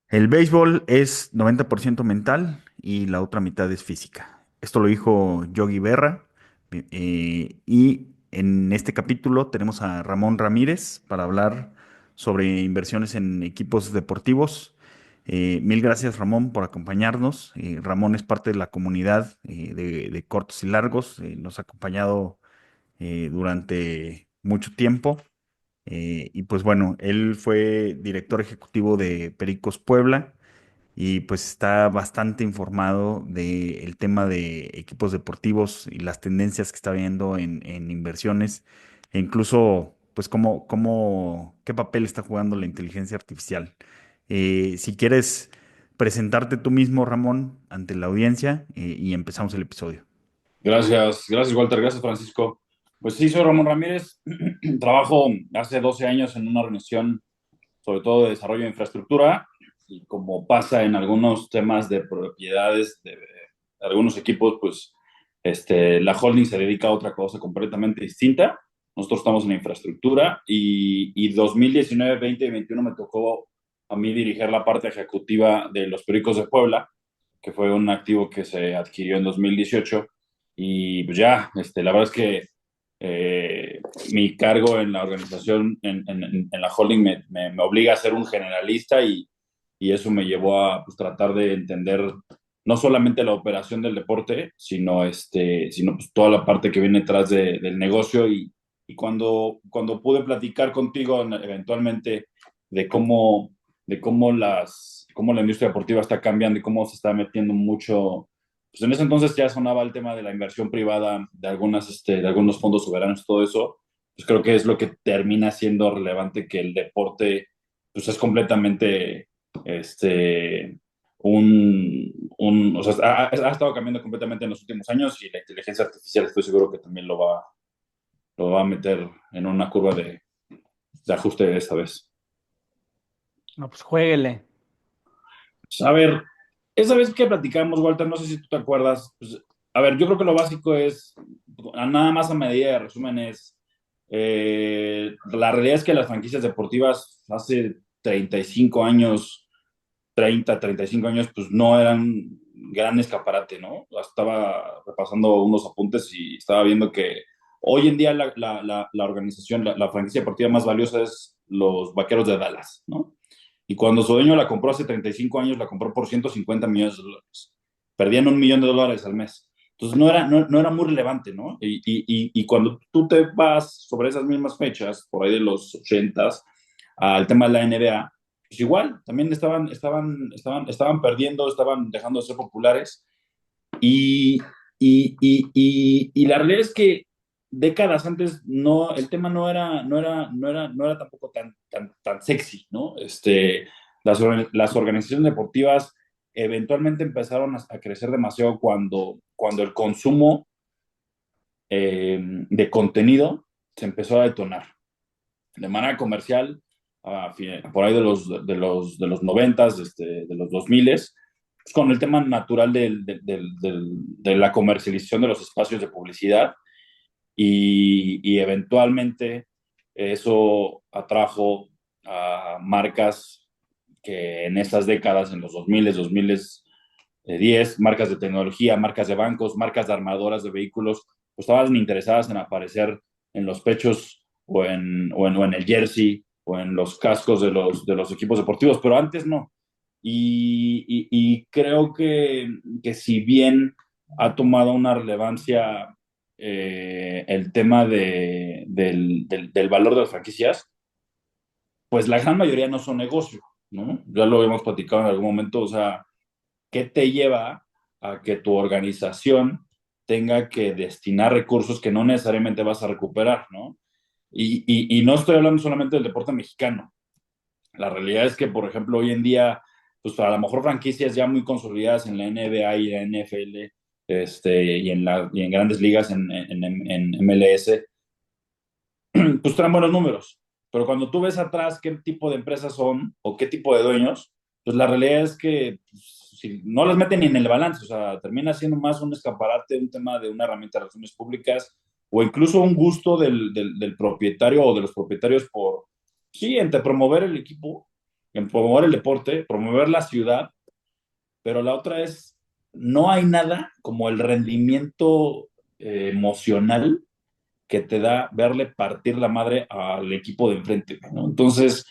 El béisbol es 90% mental y la otra mitad es física. Esto lo dijo Yogi Berra. Y en este capítulo tenemos a Ramón Ramírez para hablar sobre inversiones en equipos deportivos. Mil gracias, Ramón, por acompañarnos. Ramón es parte de la comunidad de cortos y largos. Nos ha acompañado durante mucho tiempo. Y pues bueno, él fue director ejecutivo de Pericos Puebla y pues está bastante informado del tema de equipos deportivos y las tendencias que está viendo en inversiones e incluso pues qué papel está jugando la inteligencia artificial. Si quieres presentarte tú mismo, Ramón, ante la audiencia, y empezamos el episodio. Gracias Walter, gracias Francisco. Pues sí, soy Ramón Ramírez, trabajo hace 12 años en una organización sobre todo de desarrollo de infraestructura y como pasa en algunos temas de propiedades de algunos equipos, pues la holding se dedica a otra cosa completamente distinta. Nosotros estamos en la infraestructura y 2019, 20 y 21 me tocó a mí dirigir la parte ejecutiva de los Pericos de Puebla, que fue un activo que se adquirió en 2018. Y pues ya, la verdad es que eh, mi cargo en la organización, en la holding, me obliga a ser un generalista y eso me llevó a pues, tratar de entender no solamente la operación del deporte, sino pues, toda la parte que viene detrás del negocio. Y cuando pude platicar contigo eventualmente de cómo la industria deportiva está cambiando y cómo se está metiendo mucho, pues en ese entonces ya sonaba el tema de la inversión privada, de algunos fondos soberanos, todo eso, pues creo que es lo que termina siendo relevante que el deporte, pues es completamente, este, o sea, ha estado cambiando completamente en los últimos años y la inteligencia artificial estoy seguro que también lo va a meter en una curva de ajuste esta vez. No, pues jueguele. Pues, a ver, esa vez que platicamos, Walter, no sé si tú te acuerdas, pues, a ver, yo creo que lo básico es, nada más a medida de resumen, es, la realidad es que las franquicias deportivas hace 35 años, 35 años, pues no eran gran escaparate, ¿no? Estaba repasando unos apuntes y estaba viendo que hoy en día la organización, la franquicia deportiva más valiosa es los Vaqueros de Dallas, ¿no? Y cuando su dueño la compró hace 35 años, la compró por 150 millones de dólares. Perdían $1 millón al mes. Entonces no era muy relevante, ¿no? Y cuando tú te vas sobre esas mismas fechas, por ahí de los 80s, al tema de la NBA, pues igual, también estaban perdiendo, estaban dejando de ser populares. Y, y la realidad es que décadas antes no, el tema no era tampoco tan sexy, ¿no? Las organizaciones deportivas eventualmente empezaron a crecer demasiado cuando el consumo de contenido se empezó a detonar de manera comercial por ahí de los 90, de los 2000, pues con el tema natural de la comercialización de los espacios de publicidad y eventualmente eso atrajo a marcas que en esas décadas, en los 2000, 2010, marcas de tecnología, marcas de bancos, marcas de armadoras de vehículos, pues estaban interesadas en aparecer en los pechos o en el jersey o en los cascos de los equipos deportivos, pero antes no. Y creo que si bien ha tomado una relevancia el tema del valor de las franquicias, pues la gran mayoría no son negocio, ¿no? Ya lo hemos platicado en algún momento, o sea, ¿qué te lleva a que tu organización tenga que destinar recursos que no necesariamente vas a recuperar, ¿no? Y no estoy hablando solamente del deporte mexicano. La realidad es que, por ejemplo, hoy en día, pues para a lo mejor franquicias ya muy consolidadas en la NBA y la NFL, y en grandes ligas en MLS, pues traen buenos números. Pero cuando tú ves atrás qué tipo de empresas son o qué tipo de dueños, pues la realidad es que pues, si no las meten ni en el balance, o sea, termina siendo más un escaparate, un tema de una herramienta de relaciones públicas o incluso un gusto del propietario o de los propietarios por, sí, entre promover el equipo en promover el deporte, promover la ciudad, pero la otra es, no hay nada como el rendimiento emocional que te da verle partir la madre al equipo de enfrente, ¿no? Entonces,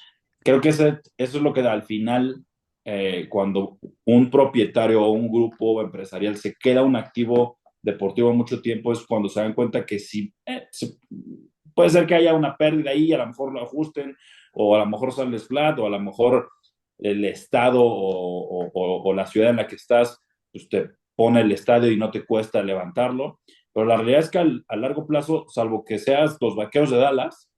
creo que eso es lo que da al final, cuando un propietario o un grupo empresarial se queda un activo deportivo mucho tiempo, es cuando se dan cuenta que sí, puede ser que haya una pérdida ahí, a lo mejor lo ajusten, o a lo mejor sales flat, o a lo mejor el estado o la ciudad en la que estás, pues te pone el estadio y no te cuesta levantarlo. Pero la realidad es que a largo plazo, salvo que seas los Vaqueros de Dallas,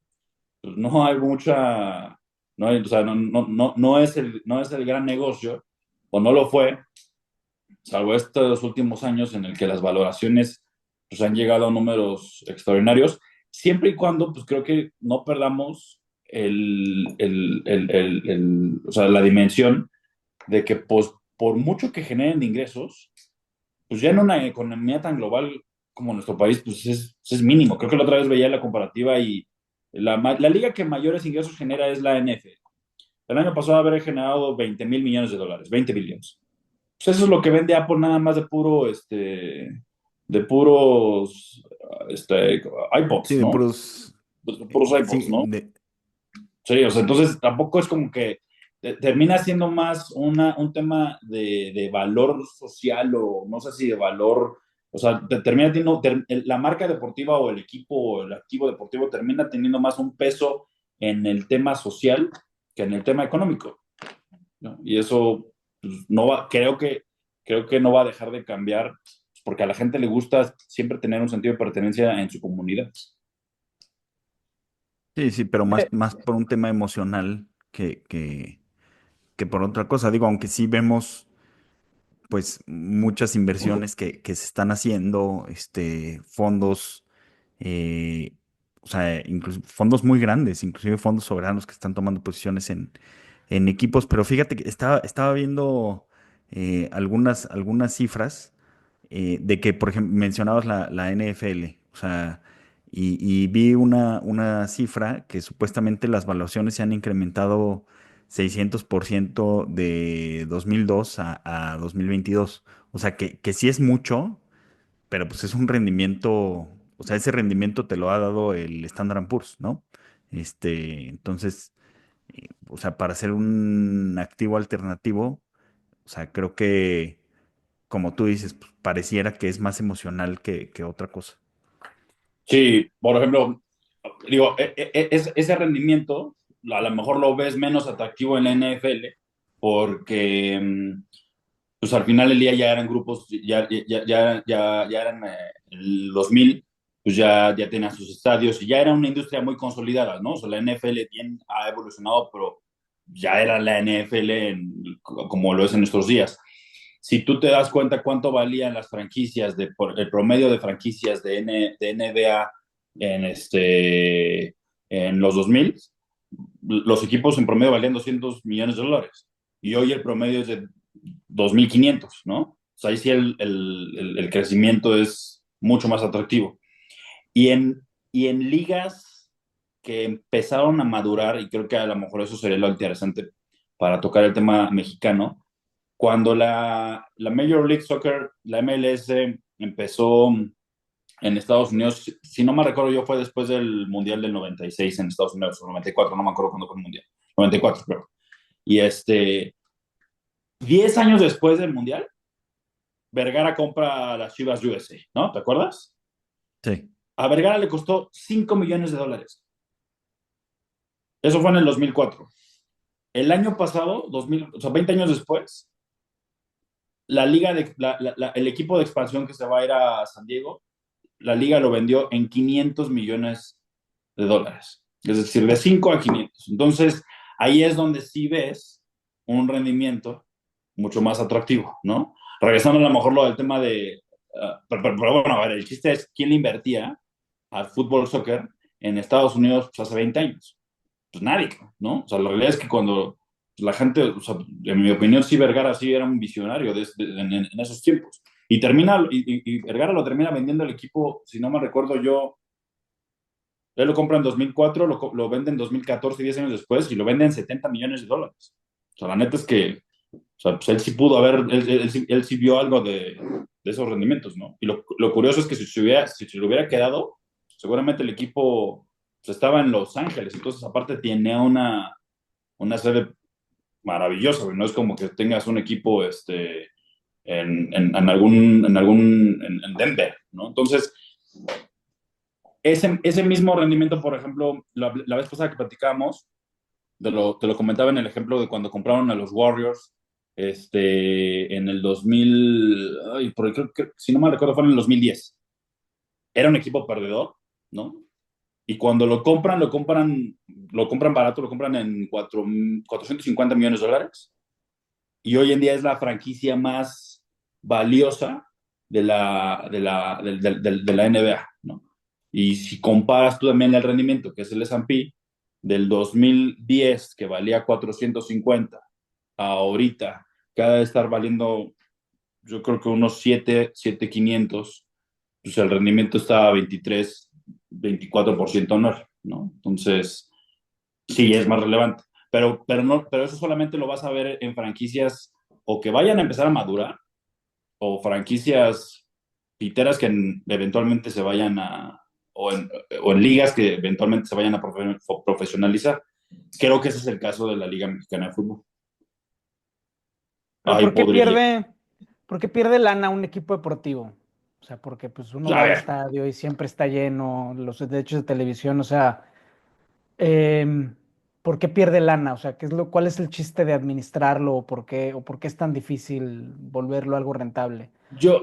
pues no hay mucha, no hay, o sea, no es el gran negocio, o no lo fue, salvo estos últimos años en el que las valoraciones pues, han llegado a números extraordinarios, siempre y cuando, pues creo que no perdamos o sea, la dimensión de que, pues, por mucho que generen ingresos, pues ya en una economía tan global como nuestro país, pues es mínimo. Creo que la otra vez veía la comparativa y la liga que mayores ingresos genera es la NFL. El año pasado haber generado 20.000 millones de dólares, 20 billones. Pues eso es lo que vende Apple nada más de puros Sí, iPods, de ¿no? puros, De puros iPods, sí, ¿no? Sí, o sea, entonces tampoco es como que termina siendo más un tema de valor social o no sé si de valor, o sea, termina teniendo, la marca deportiva o el equipo o el activo deportivo termina teniendo más un peso en el tema social que en el tema económico, ¿no? Y eso pues, no va, creo que no va a dejar de cambiar porque a la gente le gusta siempre tener un sentido de pertenencia en su comunidad. sí, sí, pero más por un tema emocional que por otra cosa. Digo, aunque sí vemos pues muchas inversiones que se están haciendo, fondos, eh, o sea, incluso fondos muy grandes, inclusive fondos soberanos que están tomando posiciones en equipos, pero fíjate que estaba viendo algunas cifras de que, por ejemplo, mencionabas la NFL, o sea, y vi una cifra que supuestamente las valuaciones se han incrementado 600% de 2002 a 2022. O sea, que sí es mucho, pero pues es un rendimiento, o sea, ese rendimiento te lo ha dado el Standard Poor's, ¿no? Entonces, o sea, para ser un activo alternativo, o sea, creo que como tú dices, pues, pareciera que es más emocional que otra cosa. Sí, por ejemplo, digo, ese rendimiento a lo mejor lo ves menos atractivo en la NFL porque pues al final del día ya eran grupos, ya eran el 2000, pues ya tenían sus estadios y ya era una industria muy consolidada, ¿no? O sea, la NFL bien ha evolucionado, pero ya era la NFL como lo es en nuestros días. Si tú te das cuenta cuánto valían las franquicias, el promedio de franquicias de NBA en los 2000, los equipos en promedio valían 200 millones de dólares. Y hoy el promedio es de 2.500, ¿no? O sea, ahí sí el crecimiento es mucho más atractivo. Y en ligas que empezaron a madurar, y creo que a lo mejor eso sería lo interesante para tocar el tema mexicano, cuando la Major League Soccer, la MLS, empezó en Estados Unidos, si no me recuerdo yo, fue después del Mundial del 96 en Estados Unidos, o 94, no me acuerdo cuándo fue el Mundial, 94 creo. Y 10 años después del Mundial, Vergara compra a las Chivas USA, ¿no? ¿Te acuerdas? Sí. A Vergara le costó 5 millones de dólares. Eso fue en el 2004. El año pasado, 2000, o sea, 20 años después, el equipo de expansión que se va a ir a San Diego, la liga lo vendió en 500 millones de dólares. Es decir, de 5 a 500. Entonces, ahí es donde sí ves un rendimiento mucho más atractivo, ¿no? Regresando a lo mejor lo del tema de... pero bueno, a ver, el chiste es quién le invertía al fútbol soccer en Estados Unidos pues, hace 20 años. Pues nadie, ¿no? O sea, la realidad es que cuando la gente, o sea, en mi opinión, sí, Vergara sí era un visionario en esos tiempos. Y Vergara lo termina vendiendo el equipo, si no me recuerdo yo, él lo compra en 2004, lo vende en 2014, 10 años después, y lo vende en 70 millones de dólares. O sea, la neta es que, o sea, pues él sí pudo haber, él sí vio algo de esos rendimientos, ¿no? Y lo curioso es que si se lo hubiera quedado, seguramente el equipo pues, estaba en Los Ángeles, entonces aparte tiene una sede maravillosa, güey. No es como que tengas un equipo en Denver, ¿no? Entonces, ese mismo rendimiento, por ejemplo, la vez pasada que platicábamos, te lo comentaba en el ejemplo de cuando compraron a los Warriors en el 2000, ay, si no mal recuerdo, fue en el 2010. Era un equipo perdedor, ¿no? Y cuando lo compran barato, lo compran en 450 millones de dólares. Y hoy en día es la franquicia más valiosa de la NBA, ¿no? Y si comparas tú también el rendimiento, que es el S&P, del 2010, que valía 450, a ahorita, que ha de estar valiendo, yo creo que unos 7,500, pues el rendimiento está a 23, 24% anual, ¿no? Entonces, sí, es más relevante. Pero eso solamente lo vas a ver en franquicias o que vayan a empezar a madurar o franquicias piteras que eventualmente se vayan o en ligas que eventualmente se vayan a profesionalizar. Creo que ese es el caso de la Liga Mexicana de Fútbol. Pero Ahí podría llegar. por qué pierde lana un equipo deportivo? O sea, porque pues uno va A al ver, estadio y siempre está lleno, los derechos de televisión, o sea, em, ¿por qué pierde lana? O sea, cuál es el chiste de administrarlo o por qué es tan difícil volverlo algo rentable?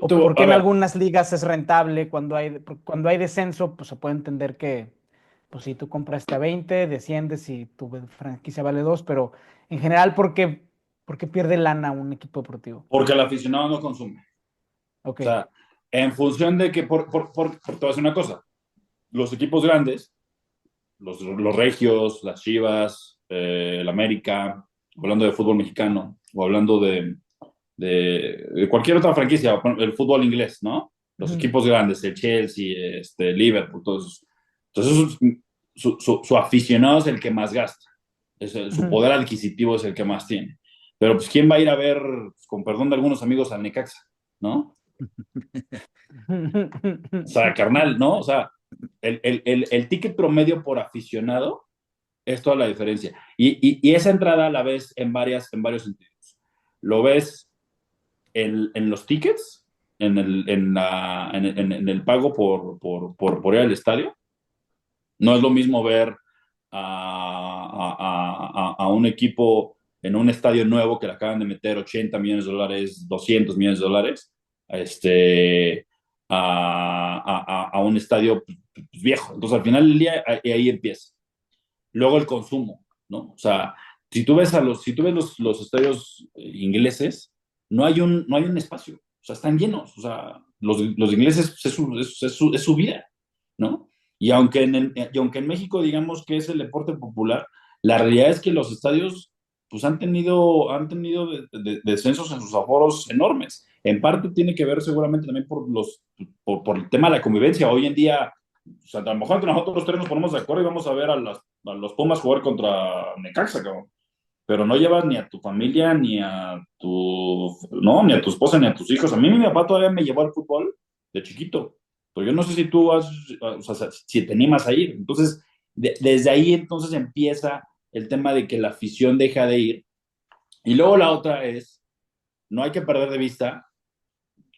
O por qué a en ver, algunas ligas es rentable cuando hay descenso, pues se puede entender que, pues si tú compraste a 20 desciendes y tu franquicia vale 2, pero en general, por qué pierde lana un equipo deportivo? porque el aficionado no consume. Ok. O sea, en función de que, te voy a decir una cosa, los equipos grandes, los Regios, las Chivas, el América, hablando de fútbol mexicano, o hablando de cualquier otra franquicia, el fútbol inglés, ¿no? Los Ujú, equipos grandes, el Chelsea, Liverpool, todos esos. Entonces, su aficionado es el que más gasta. Su ujú. poder adquisitivo es el que más tiene. Pero, pues, ¿quién va a ir a ver, pues, con perdón de algunos amigos, al Necaxa? ¿No? O sea, carnal, ¿no? O sea, el ticket promedio por aficionado es toda la diferencia. Y esa entrada la ves en varios sentidos. Lo ves en los tickets, en el pago por ir al estadio. No es lo mismo ver a un equipo en un estadio nuevo que le acaban de meter 80 millones de dólares, 200 millones de dólares, a un estadio pues, viejo. Entonces, al final del día, ahí empieza. Luego el consumo, ¿no? O sea, si tú ves los estadios ingleses, no hay un espacio. O sea, están llenos. O sea, los ingleses es su vida, ¿no? Y aunque en México digamos que es el deporte popular, la realidad es que los estadios pues han tenido descensos en sus aforos enormes. En parte tiene que ver seguramente también por el tema de la convivencia. Hoy en día, o sea, a lo mejor entre nosotros tres nos ponemos de acuerdo y vamos a ver a los Pumas jugar contra Necaxa, cabrón. Pero no llevas ni a tu familia, no, ni a tu esposa, ni a tus hijos. A mí mi papá todavía me llevó al fútbol de chiquito. Pero yo no sé si o sea, si te animas a ir. Entonces, desde ahí entonces empieza el tema de que la afición deja de ir. Y luego la otra es, no hay que perder de vista,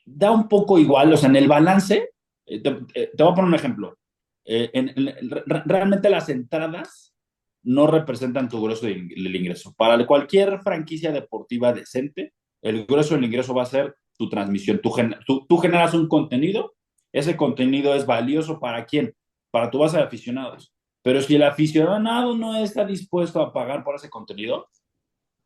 da un poco igual, o sea, en el balance, te voy a poner un ejemplo. Realmente las entradas no representan tu grueso del ingreso. Para cualquier franquicia deportiva decente, el grueso del ingreso va a ser tu transmisión. Tú generas un contenido, ese contenido es valioso para quién, para tu base de aficionados. Pero si el aficionado no está dispuesto a pagar por ese contenido,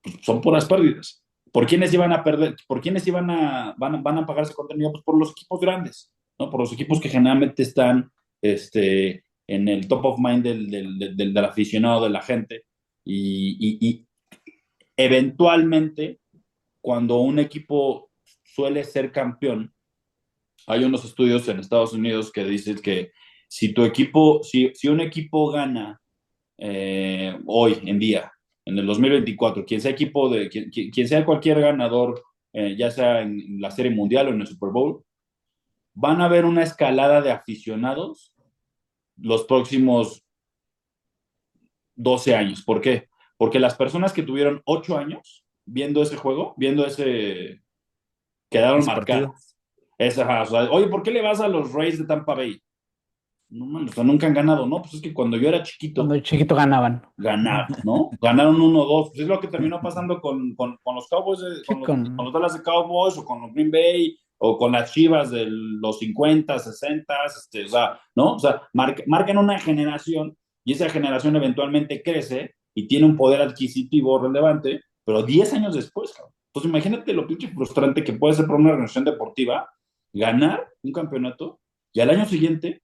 pues son puras pérdidas. ¿Por quiénes iban a perder? ¿Por quiénes van a pagar ese contenido? Pues por los equipos grandes, ¿no? Por los equipos que generalmente están en el top of mind del aficionado, de la gente. Y eventualmente, cuando un equipo suele ser campeón, hay unos estudios en Estados Unidos que dicen que si un equipo gana hoy en día en el 2024, quien sea quien sea cualquier ganador, ya sea en la Serie Mundial o en el Super Bowl, van a ver una escalada de aficionados los próximos 12 años. ¿Por qué? Porque las personas que tuvieron 8 años viendo ese juego, quedaron Ese partido. marcadas. O sea, oye, ¿por qué le vas a los Rays de Tampa Bay? No, man, o sea, nunca han ganado, ¿no? Pues es que cuando yo era Cuando chiquito, de chiquito ganaban. ganaron, ¿no? Ganaron 1-2. Pues es lo que terminó pasando con los Cowboys, Sí, con los Dallas de Cowboys, o con los Green Bay, o con las Chivas de los 50, 60, o sea, ¿no? O sea, marcan una generación y esa generación eventualmente crece y tiene un poder adquisitivo relevante, pero 10 años después, cabrón. Entonces imagínate lo pinche frustrante que puede ser para una organización deportiva ganar un campeonato y al año siguiente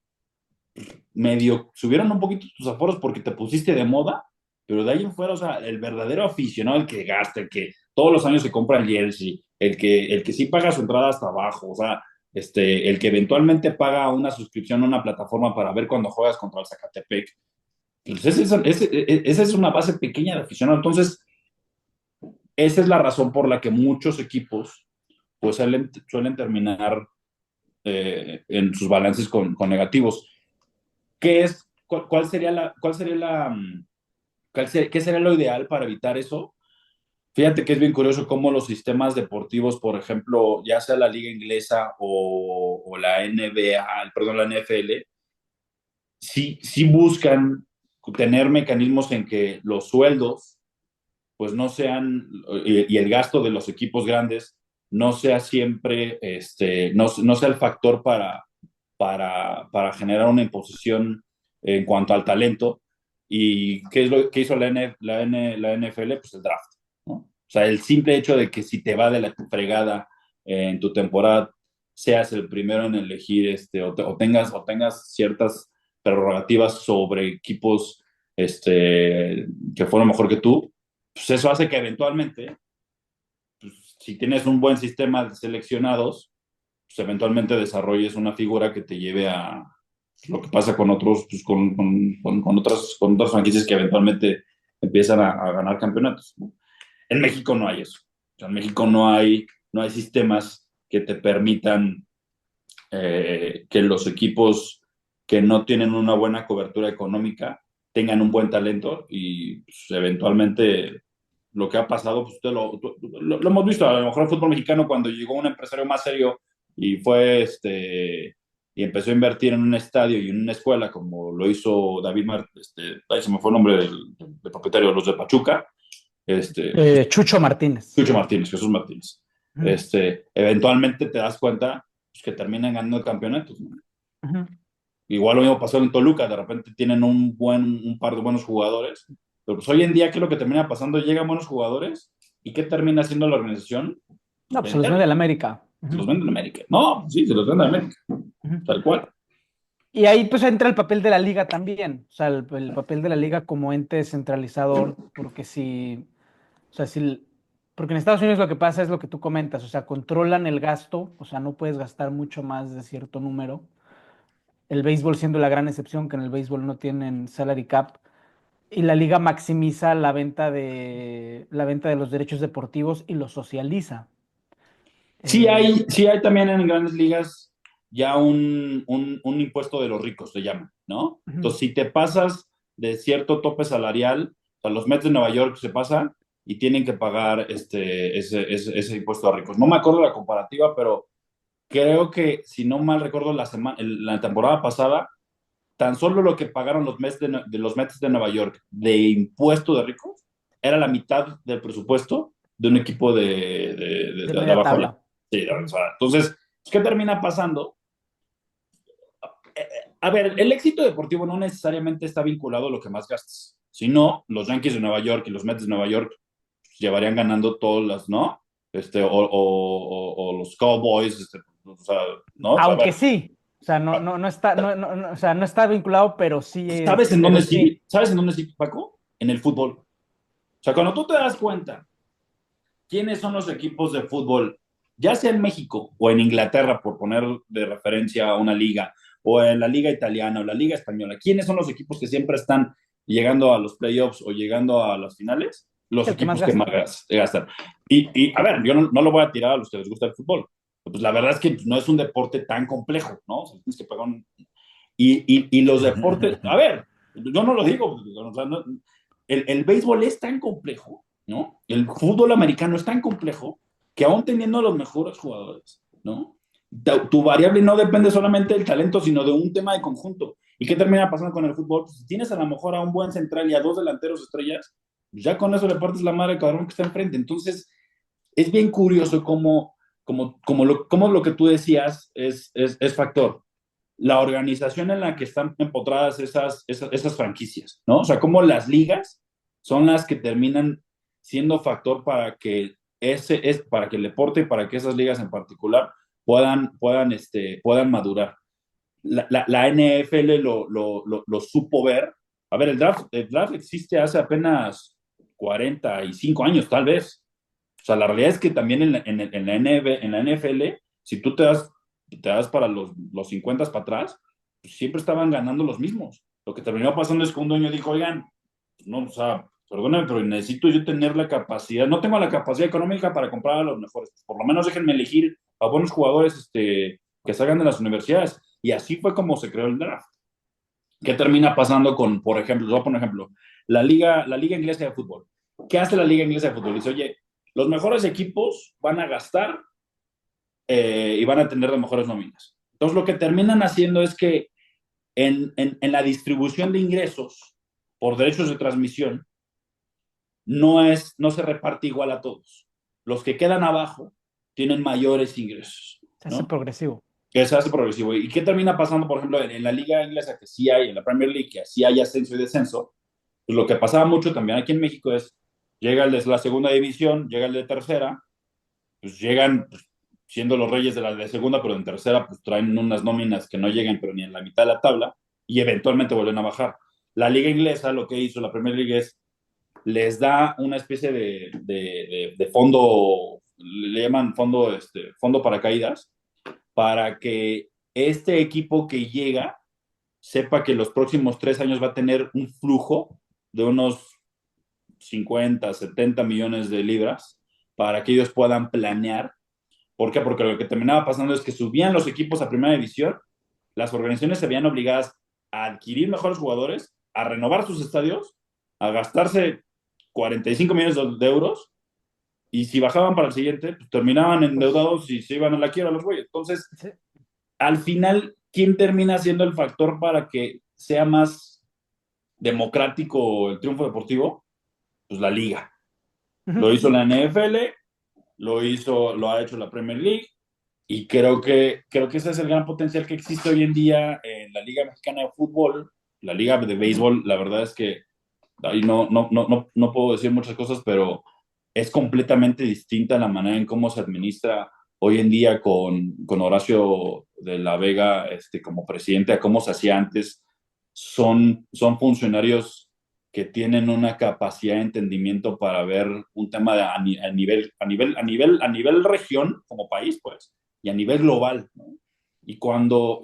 medio subieron un poquito tus aforos porque te pusiste de moda, pero de ahí en fuera, o sea, el verdadero aficionado, el que gasta, el que todos los años se compra el jersey, el que sí paga su entrada hasta abajo, o sea, el que eventualmente paga una suscripción a una plataforma para ver cuando juegas contra el Zacatepec, pues esa es una base pequeña de aficionado. Entonces, esa es la razón por la que muchos equipos pues suelen terminar en sus balances con negativos. ¿Qué sería lo ideal para evitar eso? Fíjate que es bien curioso cómo los sistemas deportivos, por ejemplo, ya sea la liga inglesa o la NBA, perdón, la NFL, sí buscan tener mecanismos en que los sueldos, pues no sean, y el gasto de los equipos grandes no sea siempre, no sea el factor para generar una imposición en cuanto al talento. ¿Y qué es lo que hizo la NFL? Pues el draft, ¿no? O sea, el simple hecho de que si te va de la fregada en tu temporada, seas el primero en elegir o tengas ciertas prerrogativas sobre equipos que fueron mejor que tú, pues eso hace que eventualmente, pues, si tienes un buen sistema de seleccionados, pues eventualmente desarrolles una figura que te lleve a lo que pasa con otros, pues con otras franquicias que eventualmente empiezan a ganar campeonatos, ¿no? En México no hay eso. O sea, en México no hay sistemas que te permitan que los equipos que no tienen una buena cobertura económica tengan un buen talento y pues, eventualmente lo que ha pasado, pues lo hemos visto, a lo mejor el fútbol mexicano cuando llegó un empresario más serio y y empezó a invertir en un estadio y en una escuela como lo hizo David ahí se me fue el nombre del propietario de los de Pachuca, Chucho Martínez. Chucho Martínez, Jesús Martínez. Ujú, Eventualmente te das cuenta pues, que terminan ganando campeonatos, ¿no? ujú. Igual lo mismo pasó en Toluca, de repente tienen un par de buenos jugadores, pero pues hoy en día, ¿qué es lo que termina pasando? Llegan buenos jugadores y ¿qué termina haciendo la organización? No, pues se los vende Venderlos, la América. se Ujú, los venden a América. No, sí, se los venden a América, ujú. tal cual. Y ahí pues entra el papel de la liga también, o sea, el papel de la liga como ente centralizador, porque si, o sea, porque en Estados Unidos lo que pasa es lo que tú comentas, o sea, controlan el gasto, o sea, no puedes gastar mucho más de cierto número. El béisbol siendo la gran excepción, que en el béisbol no tienen salary cap, y la liga maximiza la venta de los derechos deportivos y los socializa. Sí Eh, hay, sí hay también en grandes ligas ya un impuesto de los ricos, se llama, ¿no? ujú. Entonces, si te pasas de cierto tope salarial, o sea, los Mets de Nueva York se pasan y tienen que pagar ese impuesto a ricos. No me acuerdo la comparativa, pero creo que, si no mal recuerdo, la temporada pasada, tan solo lo que pagaron los Mets de Nueva York de impuesto de ricos era la mitad del presupuesto de un equipo De de media abajo de la. tabla. Sí, o Ujú. sea, entonces, ¿qué termina pasando? A ver, el éxito deportivo no necesariamente está vinculado a lo que más gastas. Si no, los Yankees de Nueva York y los Mets de Nueva York pues, llevarían ganando todas las, ¿no? O los Cowboys, o sea, ¿no? O sea, a Aunque ver, sí, o sea, no está, o sea, no está vinculado, pero sí ¿sabes es, en pero dónde sí. sí? ¿Sabes en dónde sí, Paco? En el fútbol. O sea, cuando tú te das cuenta quiénes son los equipos de fútbol, ya sea en México o en Inglaterra, por poner de referencia a una liga, o en la liga italiana o la liga española, quiénes son los equipos que siempre están llegando a los playoffs o llegando a las finales, los El que más equipos que gasta. más gastan. Y a ver, yo no lo voy a tirar a los que les gusta el fútbol. Pues la verdad es que no es un deporte tan complejo, ¿no? O sea, tienes que pagar y los deportes, a ver, yo no lo digo, o sea, el béisbol es tan complejo, ¿no? El fútbol americano es tan complejo que aún teniendo los mejores jugadores, ¿no? Tu variable no depende solamente del talento, sino de un tema de conjunto. ¿Y qué termina pasando con el fútbol? Pues si tienes a lo mejor a un buen central y a dos delanteros estrellas, pues ya con eso le partes la madre al cabrón que está enfrente. Entonces, es bien curioso cómo lo que tú decías es factor. La organización en la que están empotradas esas franquicias, ¿no? O sea, cómo las ligas son las que terminan siendo factor para que el deporte y para que esas ligas en particular puedan madurar. La NFL lo supo ver. A ver, el draft existe hace apenas 45 años, tal vez. O sea, la realidad es que también en la NFL, si tú te das para los 50 para atrás, pues siempre estaban ganando los mismos. Lo que terminó pasando es que un dueño dijo, oigan, no, o sea, perdóname, pero necesito yo tener la capacidad, no tengo la capacidad económica para comprar a los mejores. Por lo menos déjenme elegir a buenos jugadores que salgan de las universidades. Y así fue como se creó el draft. ¿Qué termina pasando con, por ejemplo, les voy a poner un ejemplo, la liga inglesa de fútbol? ¿Qué hace la liga inglesa de fútbol? Dice, oye, los mejores equipos van a gastar y van a tener las mejores nóminas. Entonces, lo que terminan haciendo es que en la distribución de ingresos por derechos de transmisión no se reparte igual a todos. Los que quedan abajo tienen mayores ingresos, Se hace ¿no? progresivo. Que se hace progresivo. ¿Y qué termina pasando, por ejemplo, en la liga inglesa, que sí hay, en la Premier League, que sí hay ascenso y descenso? Pues lo que pasaba mucho también aquí en México es, llega el de la segunda división, llega el de tercera, pues llegan pues, siendo los reyes de la de segunda, pero en tercera pues traen unas nóminas que no llegan pero ni en la mitad de la tabla y eventualmente vuelven a bajar. La liga inglesa lo que hizo la Premier League es, les da una especie de fondo, le llaman fondo paracaídas, para que este equipo que llega sepa que los próximos 3 años va a tener un flujo de unos 50, 70 millones de libras para que ellos puedan planear. ¿Por qué? Porque lo que terminaba pasando es que subían los equipos a primera división, las organizaciones se veían obligadas a adquirir mejores jugadores, a renovar sus estadios, a gastarse 45 millones de euros, y si bajaban para el siguiente, pues terminaban Pues endeudados y se iban a la quiebra los güeyes. Entonces, sí. al final, ¿quién termina siendo el factor para que sea más democrático el triunfo deportivo? Pues la liga. Lo hizo la NFL, lo ha hecho la Premier League, y creo que ese es el gran potencial que existe hoy en día en la Liga Mexicana de Fútbol, la Liga de Béisbol. La verdad es que ahí no puedo decir muchas cosas, pero es completamente distinta la manera en cómo se administra hoy en día con Horacio de la Vega como presidente a cómo se hacía antes. Son funcionarios que tienen una capacidad de entendimiento para ver un tema a nivel región como país, pues, y a nivel global, ¿no? Y cuando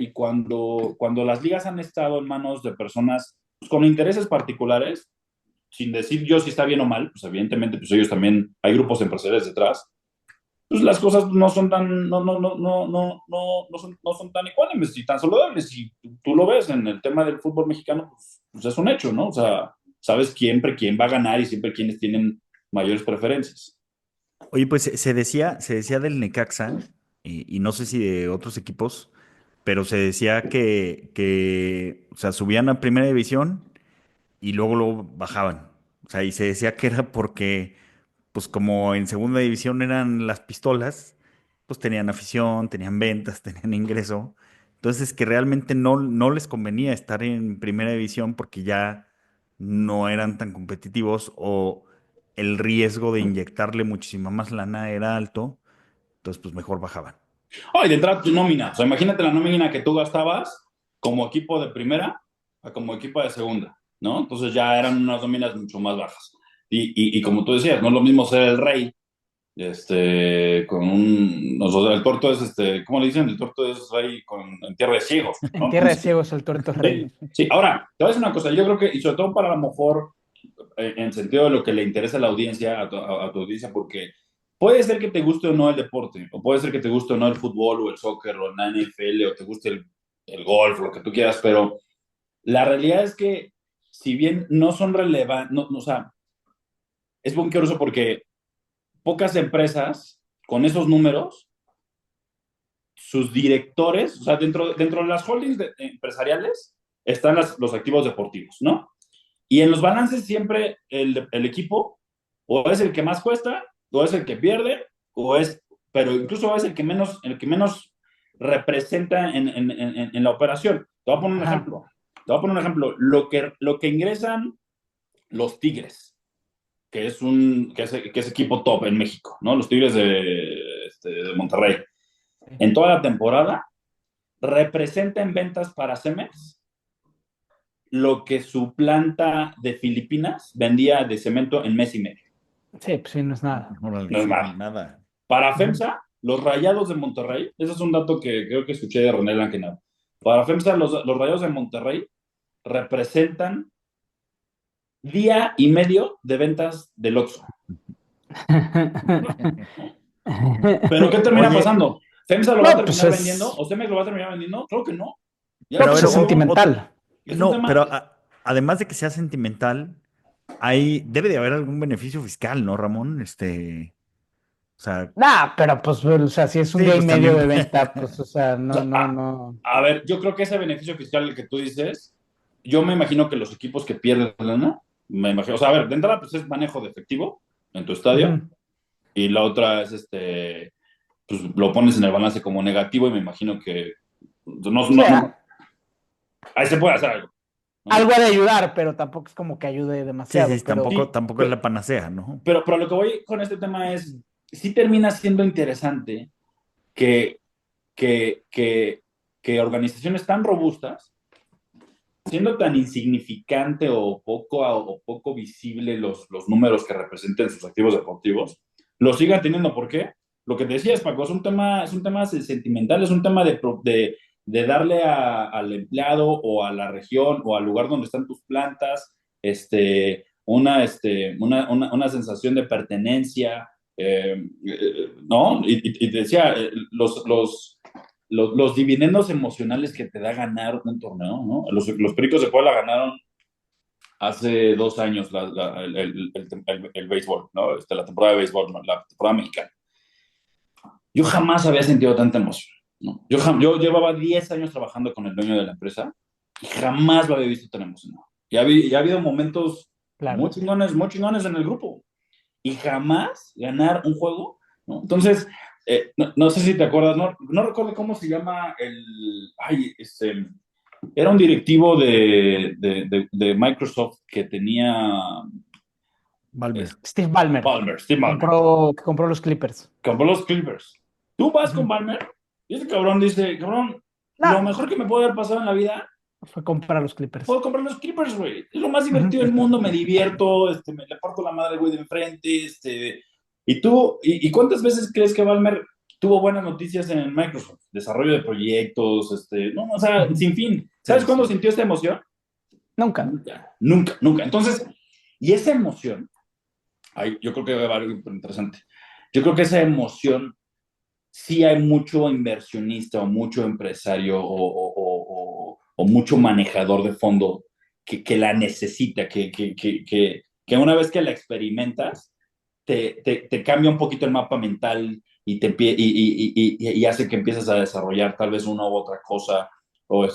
las ligas han estado en manos de personas pues, con intereses particulares, sin decir yo si está bien o mal, pues evidentemente pues ellos también, hay grupos empresariales detrás, pues las cosas no son tan, no son tan ecuánimes y tan saludables. Y tú lo ves en el tema del fútbol mexicano, pues es un hecho, ¿no? O sea, sabes siempre quién va a ganar y siempre quiénes tienen mayores preferencias. Oye, pues se decía del Necaxa, y no sé si de otros equipos, pero se decía que, o sea, subían a primera división y luego bajaban. O sea, y se decía que era porque, pues como en segunda división eran las pistolas, pues tenían afición, tenían ventas, tenían ingreso. Entonces, que realmente no les convenía estar en primera división porque ya no eran tan competitivos o el riesgo de inyectarle muchísima más lana era alto. Entonces, pues mejor bajaban. Oh, y de entrada tu nómina, o sea, imagínate la nómina que tú gastabas como equipo de primera a como equipo de segunda, ¿no? Entonces ya eran unas nóminas mucho más bajas. Y como tú decías, no es lo mismo ser el rey con o sea, el tuerto es, ¿cómo le dicen? El tuerto es rey en tierra de ciegos, ¿no? En tierra de Entonces, ciegos el tuerto rey. sí, sí. Ahora, te voy a decir una cosa, yo creo que, y sobre todo para a lo mejor, en sentido de lo que le interesa a la audiencia, a tu audiencia, porque puede ser que te guste o no el deporte, o puede ser que te guste o no el fútbol, o el soccer, o la NFL, o te guste el golf, lo que tú quieras, pero la realidad es que, si bien no son relevantes, o sea, es muy curioso porque pocas empresas con esos números, sus directores, o sea, dentro de las holdings empresariales están los activos deportivos, ¿no? Y en los balances siempre el equipo o es el que más cuesta, o es el que pierde, pero incluso es el que menos representa en la operación. Te voy a poner un Ajá. ejemplo. Lo que ingresan los Tigres, que es equipo top en México, ¿no? Los Tigres de Monterrey. Sí. En toda la temporada, representa en ventas para Cemex lo que su planta de Filipinas vendía de cemento en mes y medio. Sí, pues sí, no es nada. Órale, No es sí, mal. nada. Para Ujú. FEMSA, los Rayados de Monterrey, ese es un dato que creo que escuché de René Langenau. Para FEMSA, los Rayados de Monterrey representan día y medio de ventas del Oxxo. ¿Pero qué termina Oye, pasando? ¿FEMSA lo va a No, pues terminar vendiendo? es, ¿O CEMEX lo va a terminar vendiendo? Creo que no. Ya pero a pues ver, es se volvió sentimental. es un no, tema. pero además de que sea sentimental, debe de haber algún beneficio fiscal, ¿no, Ramón? O sea, Nah, pero pues, o sea, si es un sí, día y pues medio también. de venta, pues, o sea, O no, sea, no, no. a ver, yo creo que ese beneficio fiscal que tú dices, yo me imagino que los equipos que pierden lana, me imagino, o sea, a ver, de entrada pues es manejo de efectivo en tu estadio Ujú. y la otra es pues lo pones en el balance como negativo y me imagino que O sea, ahí se puede hacer algo, algo ¿no? ha de ayudar, pero tampoco es como que ayude Sí, sí, demasiado. Pero tampoco, Sí, tampoco es la panacea, ¿no? pero lo que voy con este tema es, sí termina siendo interesante que, que, que, que organizaciones tan robustas siendo tan insignificante o poco visible los números que representen sus activos deportivos, lo sigan teniendo. ¿Por qué? Lo que te decías, Paco, es un tema sentimental, es un tema de darle al empleado o a la región o al lugar donde están tus plantas una sensación de pertenencia, ¿no? Y te decía, los dividendos emocionales que te da ganar un torneo, ¿no? Los Pericos de Puebla ganaron hace 2 años el béisbol, ¿no? La temporada de béisbol, ¿no? La temporada mexicana. Yo jamás había sentido tanta emoción, ¿no? Yo llevaba 10 años trabajando con el dueño de la empresa y jamás lo había visto tan emocionado. Y ha habido momentos claro. muy chingones en el grupo y jamás ganar un juego, ¿no? Entonces, no sé si te acuerdas, no recuerdo cómo se llama era un directivo de Microsoft que tenía Balmer. Steve Ballmer, Que compró los Clippers. compró los Clippers. Tú vas con Ujú. Ballmer y ese cabrón dice, cabrón, lo No, mejor que me puede haber pasado en la vida, fue comprar los Clippers. puedo comprar los Clippers, güey. Es lo más Ujú. divertido del mundo, me divierto, me le parto la madre, güey, de enfrente, ¿y cuántas veces crees que Balmer tuvo buenas noticias en Microsoft? Desarrollo de proyectos, no, o sea, Ujú. sin fin. ¿Sabes Sí, cuándo sí. sintió esta emoción? Nunca. Nunca, nunca, nunca. Entonces, y esa emoción, yo creo que va a haber algo interesante. Yo creo que esa emoción, sí hay mucho inversionista o mucho empresario o mucho manejador de fondo que la necesita, que una vez que la experimentas, te cambia un poquito el mapa mental y hace que empieces a desarrollar tal vez una u otra cosa, o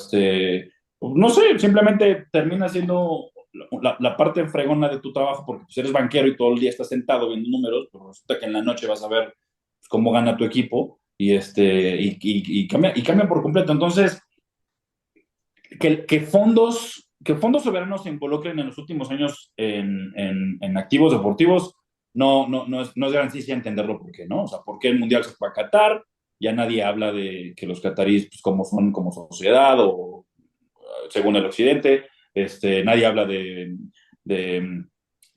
no sé, simplemente termina siendo la parte fregona de tu trabajo, porque pues eres banquero y todo el día estás sentado viendo números, pero resulta que en la noche vas a ver pues, cómo gana tu equipo y cambia por completo. Entonces, que fondos soberanos se involucren en los últimos años en activos deportivos, no es gran ciencia entenderlo por qué, ¿no? O sea, ¿por qué el Mundial se fue a Qatar? Ya nadie habla de que los cataríes, pues, cómo son como sociedad o según el occidente. Nadie habla de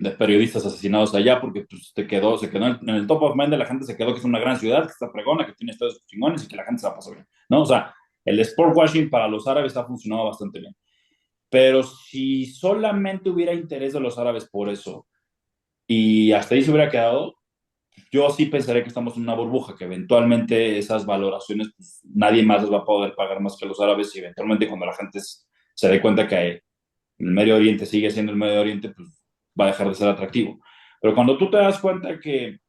de periodistas asesinados allá, porque pues, se quedó en el top of mind de la gente, se quedó que es una gran ciudad, que está fregona, que tiene estados chingones y que la gente se la pasa bien, ¿no? O sea, el sport washing para los árabes ha funcionado bastante bien. Pero si solamente hubiera interés de los árabes por eso y hasta ahí se hubiera quedado, yo sí pensaría que estamos en una burbuja, que eventualmente esas valoraciones, pues, nadie más les va a poder pagar más que los árabes y eventualmente cuando la gente se dé cuenta que el Medio Oriente sigue siendo el Medio Oriente, pues va a dejar de ser atractivo. Pero cuando tú te das cuenta que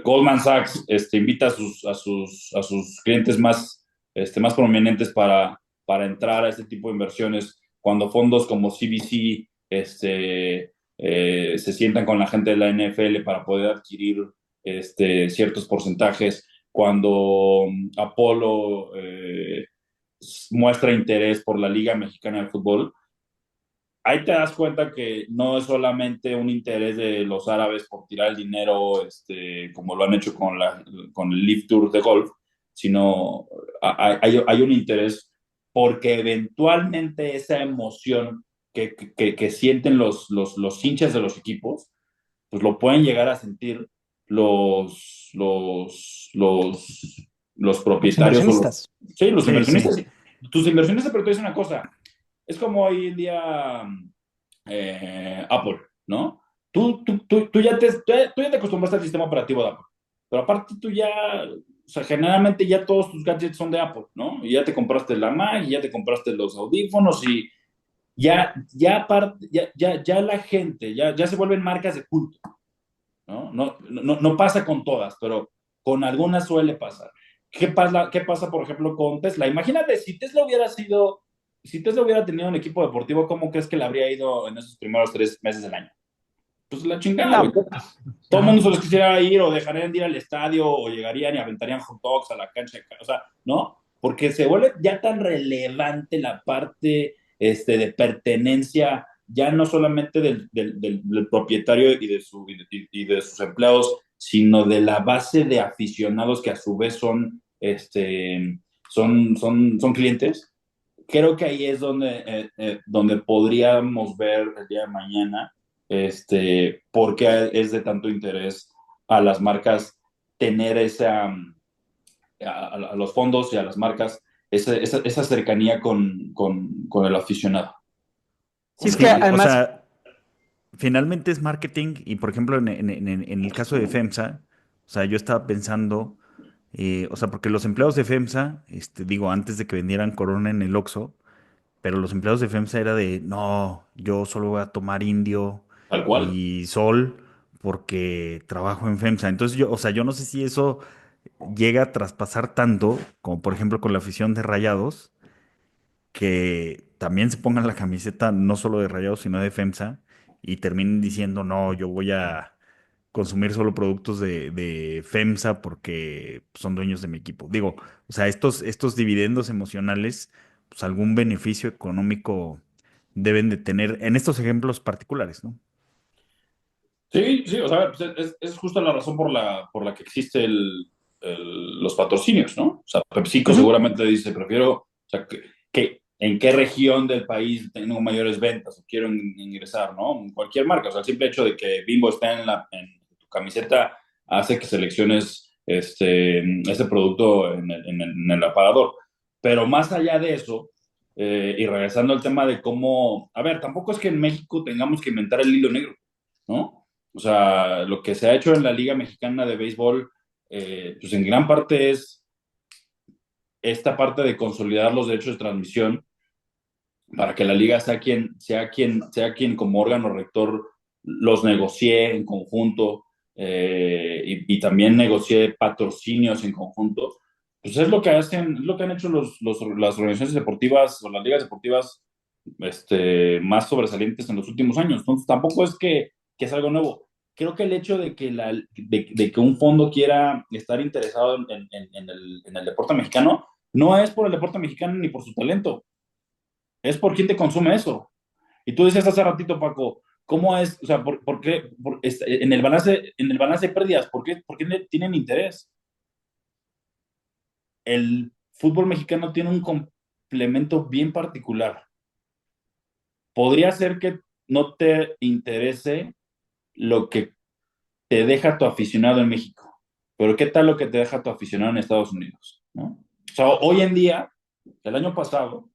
Goldman Sachs invita a sus clientes más prominentes para entrar a este tipo de inversiones, cuando fondos como CVC se sientan con la gente de la NFL para poder adquirir ciertos porcentajes, cuando Apolo muestra interés por la Liga Mexicana de Fútbol, ahí te das cuenta que no es solamente un interés de los árabes por tirar el dinero, como lo han hecho con el Leaf Tour de golf, sino hay un interés porque eventualmente esa emoción que sienten los hinchas de los equipos, pues lo pueden llegar a sentir los, los, los, los Los propietarios inversionistas. sí, los Sí, sí. inversionistas. Tus inversionistas, pero te dicen una cosa, es como hoy en día Apple, ¿no? Tú ya te acostumbraste al sistema operativo de Apple, pero aparte o sea, generalmente ya todos tus gadgets son de Apple, ¿no? Y ya te compraste la Mac, y ya te compraste los audífonos y ya la gente, ya se vuelven marcas de culto, ¿no? No pasa con todas, pero con algunas suele pasar. ¿Qué pasa, por ejemplo, con Tesla? Imagínate si Tesla hubiera tenido un equipo deportivo, ¿cómo crees que le habría ido en esos primeros 3 meses del año? Pues la chingada, güey. No. Todo el mundo Ajá. se los quisiera ir o dejarían de ir al estadio o llegarían y aventarían hot dogs a la cancha. O sea, ¿no? Porque se vuelve ya tan relevante la parte de pertenencia, ya no solamente del propietario y de sus empleados, sino de la base de aficionados que a su vez son clientes. Creo que ahí es donde podríamos ver el día de mañana por qué es de tanto interés a las marcas tener a los fondos y a las marcas esa cercanía con el aficionado. Sí, es que Sí, o además, sea, finalmente es marketing y por ejemplo en el caso de FEMSA, o sea, yo estaba pensando, o sea, porque los empleados de FEMSA, digo, antes de que vendieran Corona en el Oxxo, pero los empleados de FEMSA era de, no, yo solo voy a tomar Indio Tal cual. y Sol porque trabajo en FEMSA. Entonces yo, o sea, yo no sé si eso llega a traspasar tanto, como por ejemplo con la afición de Rayados, que también se pongan la camiseta no solo de Rayados, sino de FEMSA y terminen diciendo, no, yo voy a consumir solo productos de FEMSA porque son dueños de mi equipo. Digo, o sea, estos dividendos emocionales, pues algún beneficio económico deben de tener en estos ejemplos particulares, ¿no? Sí, sí, o sea, pues es justo la razón por la que existe los patrocinios, ¿no? O sea, PepsiCo ujú, seguramente dice, prefiero, o sea, en qué región del país tengo mayores ventas o quiero ingresar, ¿no? En cualquier marca, o sea, el simple hecho de que Bimbo esté en tu camiseta hace que selecciones este producto en el aparador. Pero más allá de eso, y regresando al tema de cómo, a ver, tampoco es que en México tengamos que inventar el hilo negro, ¿no? O sea, lo que se ha hecho en la Liga Mexicana de Béisbol, pues en gran parte es esta parte de consolidar los derechos de transmisión para que la liga sea quien como órgano rector los negocie en conjunto y también negocie patrocinios en conjunto. Pues es lo que han hecho las organizaciones deportivas o las ligas deportivas más sobresalientes en los últimos años. Entonces, tampoco es que es algo nuevo. Creo que el hecho de que un fondo quiera estar interesado en el deporte mexicano no es por el deporte mexicano ni por su talento, es por quién te consume eso. Y tú decías hace ratito, Paco, ¿cómo es? O sea, ¿por qué en el balance de pérdidas? ¿Por qué tienen interés? El fútbol mexicano tiene un complemento bien particular. Podría ser que no te interese lo que te deja tu aficionado en México, pero ¿qué tal lo que te deja tu aficionado en Estados Unidos? ¿No? O sea, hoy en día, el año pasado,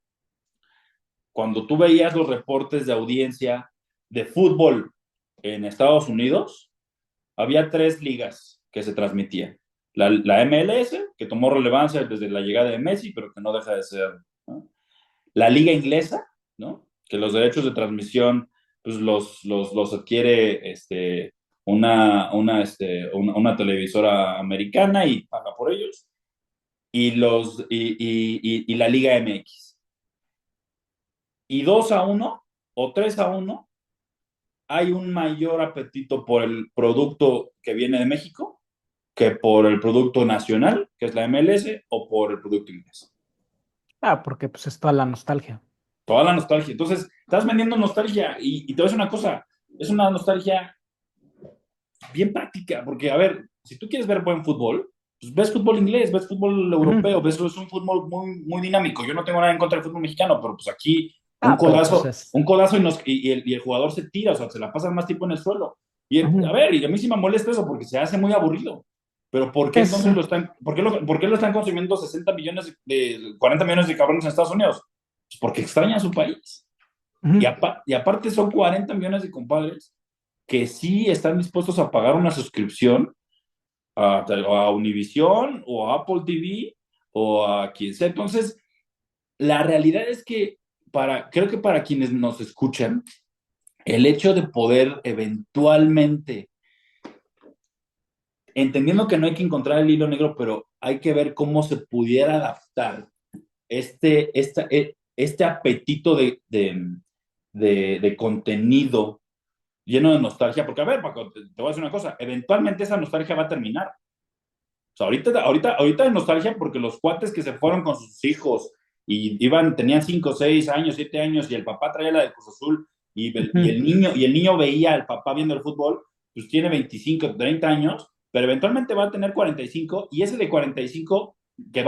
cuando tú veías los reportes de audiencia de fútbol en Estados Unidos, había 3 ligas que se transmitían. La MLS, que tomó relevancia desde la llegada de Messi, pero que no deja de ser, ¿no? La liga inglesa, ¿no? Que los derechos de transmisión pues los adquiere una televisora americana y paga por ellos, y la Liga MX. Y 2-1 o 3-1 hay un mayor apetito por el producto que viene de México que por el producto nacional, que es la MLS, o por el producto inglés. Porque pues es toda la nostalgia. Toda la nostalgia. Entonces, estás vendiendo nostalgia y te voy a decir una cosa, es una nostalgia bien práctica, porque, a ver, si tú quieres ver buen fútbol, pues ves fútbol inglés, ves fútbol europeo, ves es un fútbol muy dinámico. Yo no tengo nada en contra del fútbol mexicano, pero pues aquí Pero pues es. un codazo y el jugador se tira, o sea, se la pasa más tiempo en el suelo. A Ujú. ver, y a mí sí me molesta eso porque se hace muy aburrido. Pero ¿por qué Es, entonces por qué lo están consumiendo 60 millones, 40 millones de cabrones en Estados Unidos? Pues porque extraña a su país. ujú. Y aparte son 40 millones de compadres que sí están dispuestos a pagar una suscripción a Univision o a Apple TV o a quien sea. Entonces, la realidad es que creo que para quienes nos escuchan, el hecho de poder eventualmente, entendiendo que no hay que encontrar el hilo negro, pero hay que ver cómo se pudiera adaptar este apetito de contenido lleno de nostalgia, porque a ver, Paco, te voy a decir una cosa, eventualmente esa nostalgia va a terminar. O sea, ahorita hay nostalgia porque los cuates que se fueron con sus hijos y tenían 5, 6 años, 7 años, y el papá traía la de Cruz Azul, Ujú. y el niño veía al papá viendo el fútbol, pues tiene 25, 30 años, pero eventualmente va a tener 45, y ese de 45 que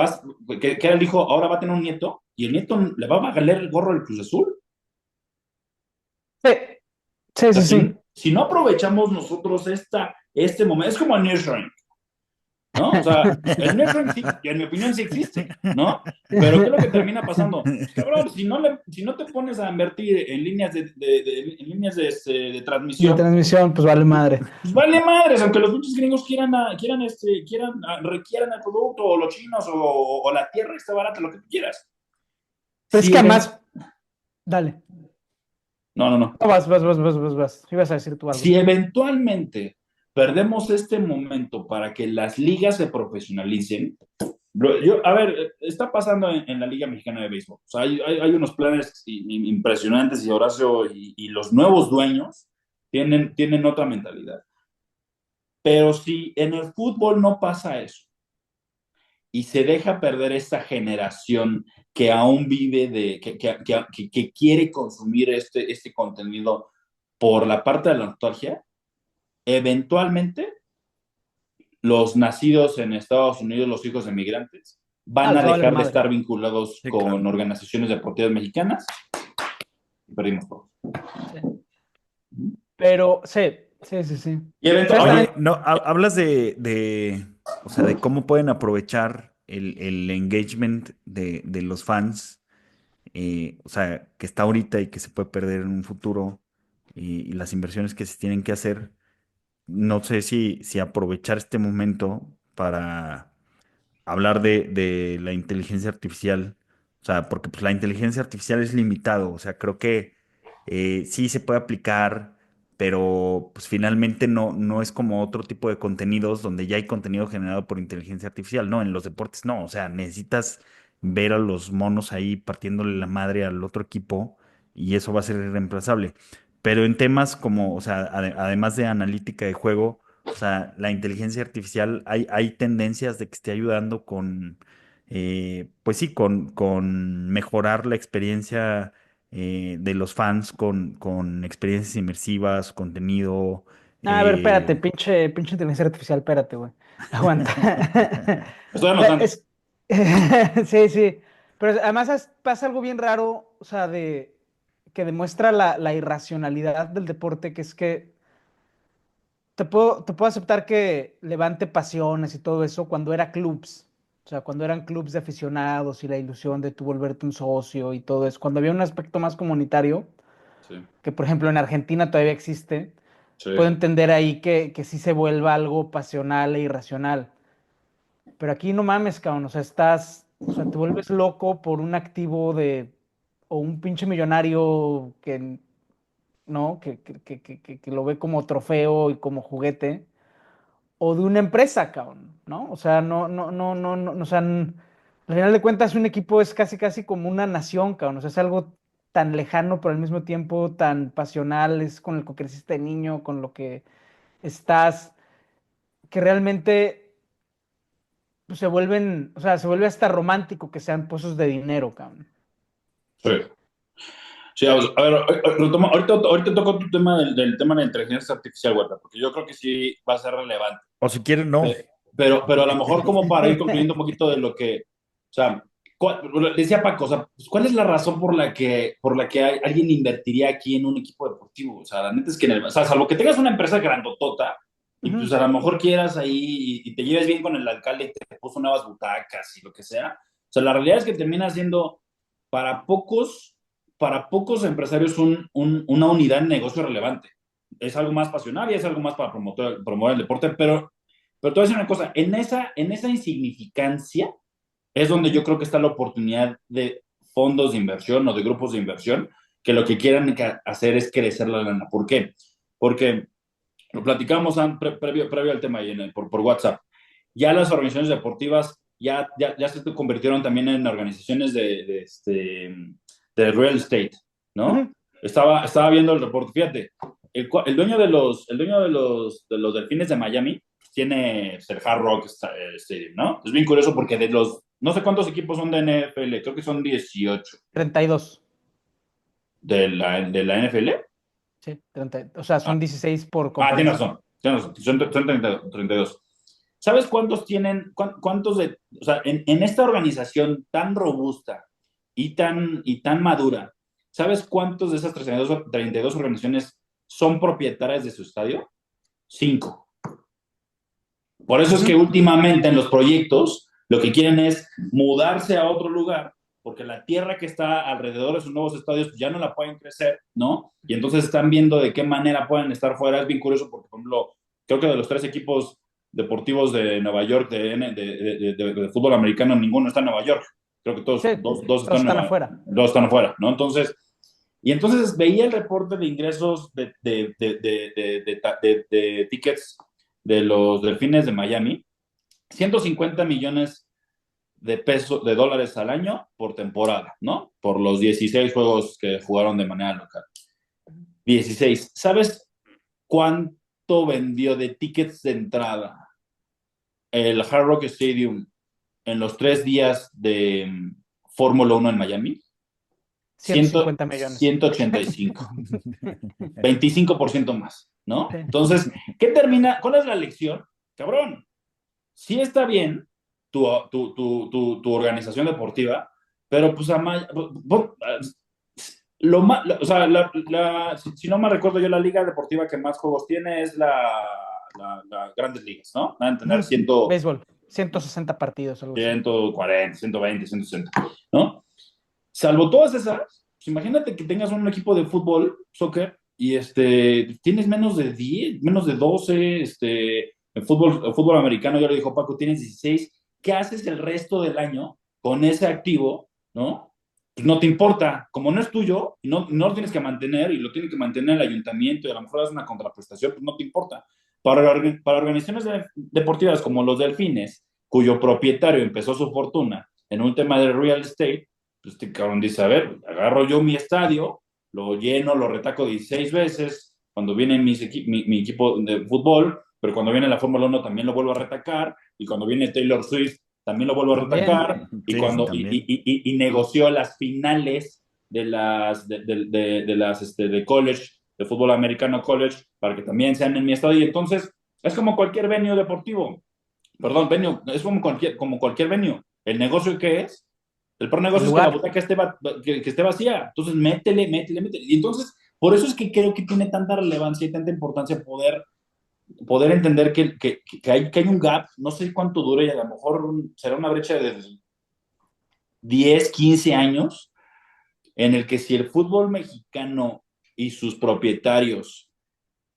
era el hijo, ahora va a tener un nieto, y el nieto le va a valer el gorro del Cruz Azul. Sí, O sí, sea, sí, sí. si no aprovechamos nosotros este momento, es como el nearshoring, ¿no? O sea, el nearshoring sí, en mi opinión sí existe, ¿no? Pero ¿qué es lo que termina pasando? Pues, cabrón, si no te pones a invertir en líneas en líneas de De transmisión, transmisión, pues vale madre. pues vale madres, aunque los muchos gringos requieran el producto, o los chinos, o la tierra esté barata, lo que tú quieras. Pero es Si que even- además, dale. no, no, no. No, vas. Ibas a decir tú algo. Si eventualmente perdemos este momento para que las ligas se profesionalicen, a ver, está pasando en la Liga Mexicana de Béisbol. O sea, hay unos planes impresionantes, y Horacio y los nuevos dueños tienen otra mentalidad. Pero si en el fútbol no pasa eso y se deja perder esta generación que aún vive que quiere consumir este contenido por la parte de la nostalgia, eventualmente los nacidos en Estados Unidos, los hijos de migrantes, van a Les va a valer dejar de madre. estar vinculados Sí, con claro. organizaciones deportivas mexicanas y perdimos todo. Sí. Pero sí, sí, sí, sí. Y ¿Sabes también? Oye, no, hablas o sea, de cómo pueden aprovechar el engagement de los fans, o sea, que está ahorita y que se puede perder en un futuro, y las inversiones que se tienen que hacer. No sé si aprovechar este momento para hablar de la inteligencia artificial, o sea, porque pues, la inteligencia artificial es limitado, o sea, creo que sí se puede aplicar, pero pues finalmente no es como otro tipo de contenidos donde ya hay contenido generado por inteligencia artificial, no, en los deportes no, o sea, necesitas ver a los monos ahí partiéndole la madre al otro equipo y eso va a ser irreemplazable. Pero en temas como, o sea, además de analítica de juego, o sea, la inteligencia artificial, hay tendencias de que esté ayudando pues sí, con mejorar la experiencia de los fans con experiencias inmersivas, contenido. A ver, espérate, eh, pinche inteligencia artificial, espérate, güey. Aguanta. Estoy anotando. Es... Sí, sí. Pero además pasa algo bien raro, o sea, que demuestra la irracionalidad del deporte, que es que te puedo aceptar que levante pasiones y todo eso cuando era clubs, o sea, cuando eran clubs de aficionados y la ilusión de tú volverte un socio y todo eso, cuando había un aspecto más comunitario, Sí, que por ejemplo en Argentina todavía existe, sí. puedo entender ahí que sí se vuelva algo pasional e irracional. Pero aquí no mames, cabrón, o sea, o sea, te vuelves loco por un activo o un pinche millonario que, ¿no? Que lo ve como trofeo y como juguete, o de una empresa, cabrón, ¿no? O sea, o sea, al final de cuentas un equipo es casi, casi como una nación, cabrón, o sea, es algo tan lejano, pero al mismo tiempo tan pasional, es con el que creciste de niño, con lo que estás, que realmente pues, se vuelven, o sea, se vuelve hasta romántico que sean pozos de dinero, cabrón. Sí. Sí, a ver, ahorita toco tu tema del tema de la inteligencia artificial, Huerta, porque yo creo que sí va a ser relevante. O si quieren, no. Pero a lo mejor como para ir concluyendo un poquito de lo que, o sea, decía Paco, o sea, pues, ¿cuál es la razón por la que alguien invertiría aquí en un equipo deportivo? O sea, la neta es que, o sea, salvo que tengas una empresa grandotota y pues Ujú. a lo mejor quieras ahí y te lleves bien con el alcalde y te puso nuevas butacas y lo que sea. O sea, la realidad es que termina siendo para pocos, para pocos empresarios una unidad de negocio relevante. Es algo más pasional y es algo más para promover el deporte, pero te voy a decir una cosa, en esa insignificancia es donde yo creo que está la oportunidad de fondos de inversión o de grupos de inversión que lo que quieran hacer es crecer la lana. ¿Por qué? Porque lo platicamos previo al tema ahí por WhatsApp. Ya las organizaciones deportivas ya se convirtieron también en organizaciones de real estate, ¿no? Ujú. Estaba viendo el reporte, fíjate, el dueño de los Delfines de Miami tiene el Hard Rock Stadium, ¿no? Es bien curioso porque no sé cuántos equipos son de NFL, creo que son 18 32. de la NFL. Sí, 30, o sea, son 16 por Tienes conferencia. razón, son 32. ¿Sabes cuántos tienen, cuántos o sea, en esta organización tan robusta y tan madura, ¿sabes cuántos de esas 32 organizaciones son propietarias de su estadio? 5. Por eso es que Ujú. últimamente en los proyectos lo que quieren es mudarse a otro lugar, porque la tierra que está alrededor de sus nuevos estadios ya no la pueden crecer, ¿no? Y entonces están viendo de qué manera pueden estar fuera. Es bien curioso porque, por ejemplo, creo que de los 3 equipos deportivos de Nueva York de fútbol americano, ninguno está en Nueva York. Creo que Sí, dos todos están, están afuera. dos están afuera, ¿no? Entonces veía el reporte de ingresos de tickets de los Delfines de Miami, 150 millones de dólares al año por temporada, ¿no? Por los 16 juegos que jugaron de manera local. 16. ¿Sabes cuánto vendió de tickets de entrada el Hard Rock Stadium en los 3 días de Fórmula 1 en Miami? 150 millones. 185. 25% más, ¿no? Sí. Entonces, ¿cuál es la lección? Cabrón, sí está bien tu organización deportiva, pero pues o sea, si no me recuerdo yo, la liga deportiva que más juegos tiene es la Grandes Ligas, ¿no? Van a tener Ujú. Béisbol, 160 partidos, algo así. 140, 120, 160, ¿no? Salvo todas esas, pues imagínate que tengas un equipo de fútbol, soccer, y tienes menos de 10, menos de 12, el fútbol americano, ya lo dijo Paco, tienes 16. ¿Qué haces el resto del año con ese activo, no? Pues no te importa, como no es tuyo, y no lo tienes que mantener, y lo tiene que mantener el ayuntamiento, y a lo mejor das una contraprestación, pues no te importa. Para organizaciones deportivas como los Delfines, cuyo propietario empezó su fortuna en un tema de real estate, pues este cabrón dice, a ver, agarro yo mi estadio, lo lleno, lo retaco 16 veces, cuando viene mi equipo de fútbol, pero cuando viene la Fórmula 1 también lo vuelvo a retacar, y cuando viene Taylor Swift también lo vuelvo a También. retacar, y Sí, sí, cuando también. y negoció las finales de college, de fútbol americano college, para que también sean en mi estadio. Y entonces, es como cualquier venue deportivo. Perdón, venue, es como cualquier venue. El negocio que es El peor el negocio es que la lugar. butaca que esté vacía. Entonces, métele, métele, métele. Y entonces, por eso es que creo que tiene tanta relevancia y tanta importancia poder entender que hay un gap, no sé cuánto dure, y a lo mejor será una brecha de 10 15 años, en el que si el fútbol mexicano y sus propietarios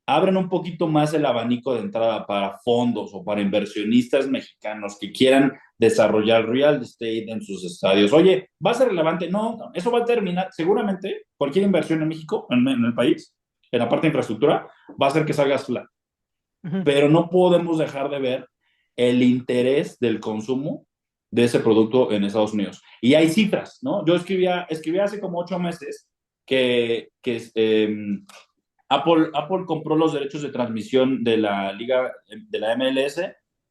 abren un poquito más el abanico de entrada para fondos o para inversionistas mexicanos que quieran desarrollar real estate en sus estadios. Oye, ¿va a ser relevante? No, no, eso va a terminar, seguramente, cualquier inversión en México, en el país, en la parte de infraestructura, va a hacer que salgas flat. Ujú. Pero no podemos dejar de ver el interés del consumo de ese producto en Estados Unidos. Y hay cifras, ¿no? Yo escribí hace como 8 meses que Apple compró los derechos de transmisión de la liga, de la MLS,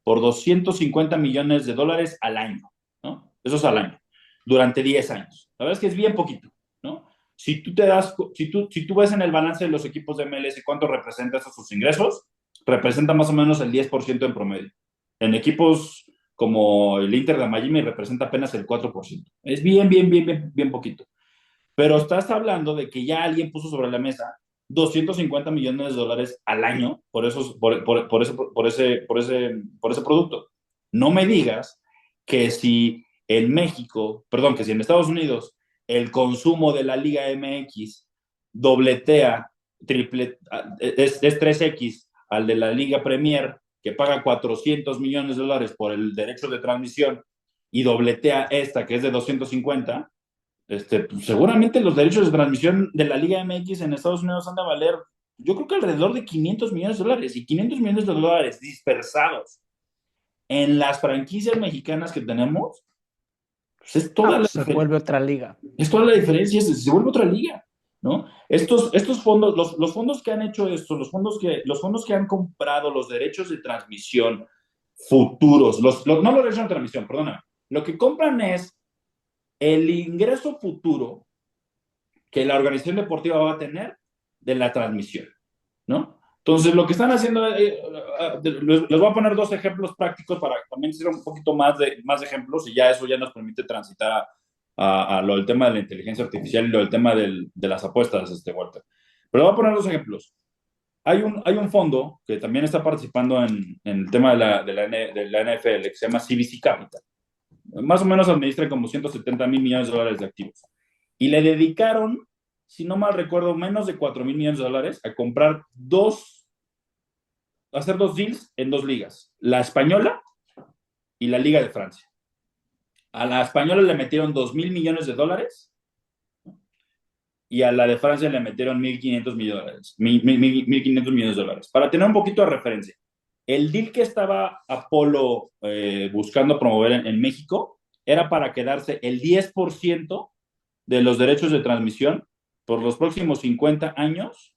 por $250 millones al año, ¿no? Eso es al año, durante 10 años. La verdad es que es bien poquito, ¿no? Si tú ves en el balance de los equipos de MLS cuánto representa esos sus ingresos, representa más o menos el 10% en promedio. En equipos como el Inter de Miami representa apenas el 4%. Es bien, bien, bien, bien, bien poquito. Pero estás hablando de que ya alguien puso sobre la mesa $250 millones al año por ese producto. No me digas que si en México, perdón, que si en Estados Unidos el consumo de la Liga MX dobletea, es 3X al de la Liga Premier, que paga $400 millones por el derecho de transmisión, y dobletea esta, que es de 250, pues seguramente los derechos de transmisión de la Liga MX en Estados Unidos han de valer, yo creo que alrededor de $500 millones, y $500 millones dispersados en las franquicias mexicanas que tenemos, pues Ah, pues se vuelve otra liga. es toda la diferencia, se vuelve otra liga, ¿no? Estos fondos, los fondos que han hecho esto, los fondos que han comprado los derechos de transmisión futuros, no los derechos de transmisión, perdóname, lo que compran es el ingreso futuro que la organización deportiva va a tener de la transmisión, ¿no? Entonces, lo que están haciendo, les voy a poner 2 ejemplos prácticos para también hacer un poquito más de ejemplos, y ya eso ya nos permite transitar a lo del tema de la inteligencia artificial y lo del tema de las apuestas, Walter. Pero voy a poner 2 ejemplos. Hay un fondo que también está participando en el tema de la NFL, que se llama CVC Capital. Más o menos administra como $170 mil millones de activos. Y le dedicaron, si no mal recuerdo, menos de $4 mil millones a comprar hacer 2 deals en 2 ligas, la española y la Liga de Francia. A la española le metieron $2 mil millones y a la de Francia le metieron 1.500 millones, 1.500 millones de dólares. Para tener un poquito de referencia, el deal que estaba Apolo buscando promover en México era para quedarse el 10% de los derechos de transmisión por los próximos 50 años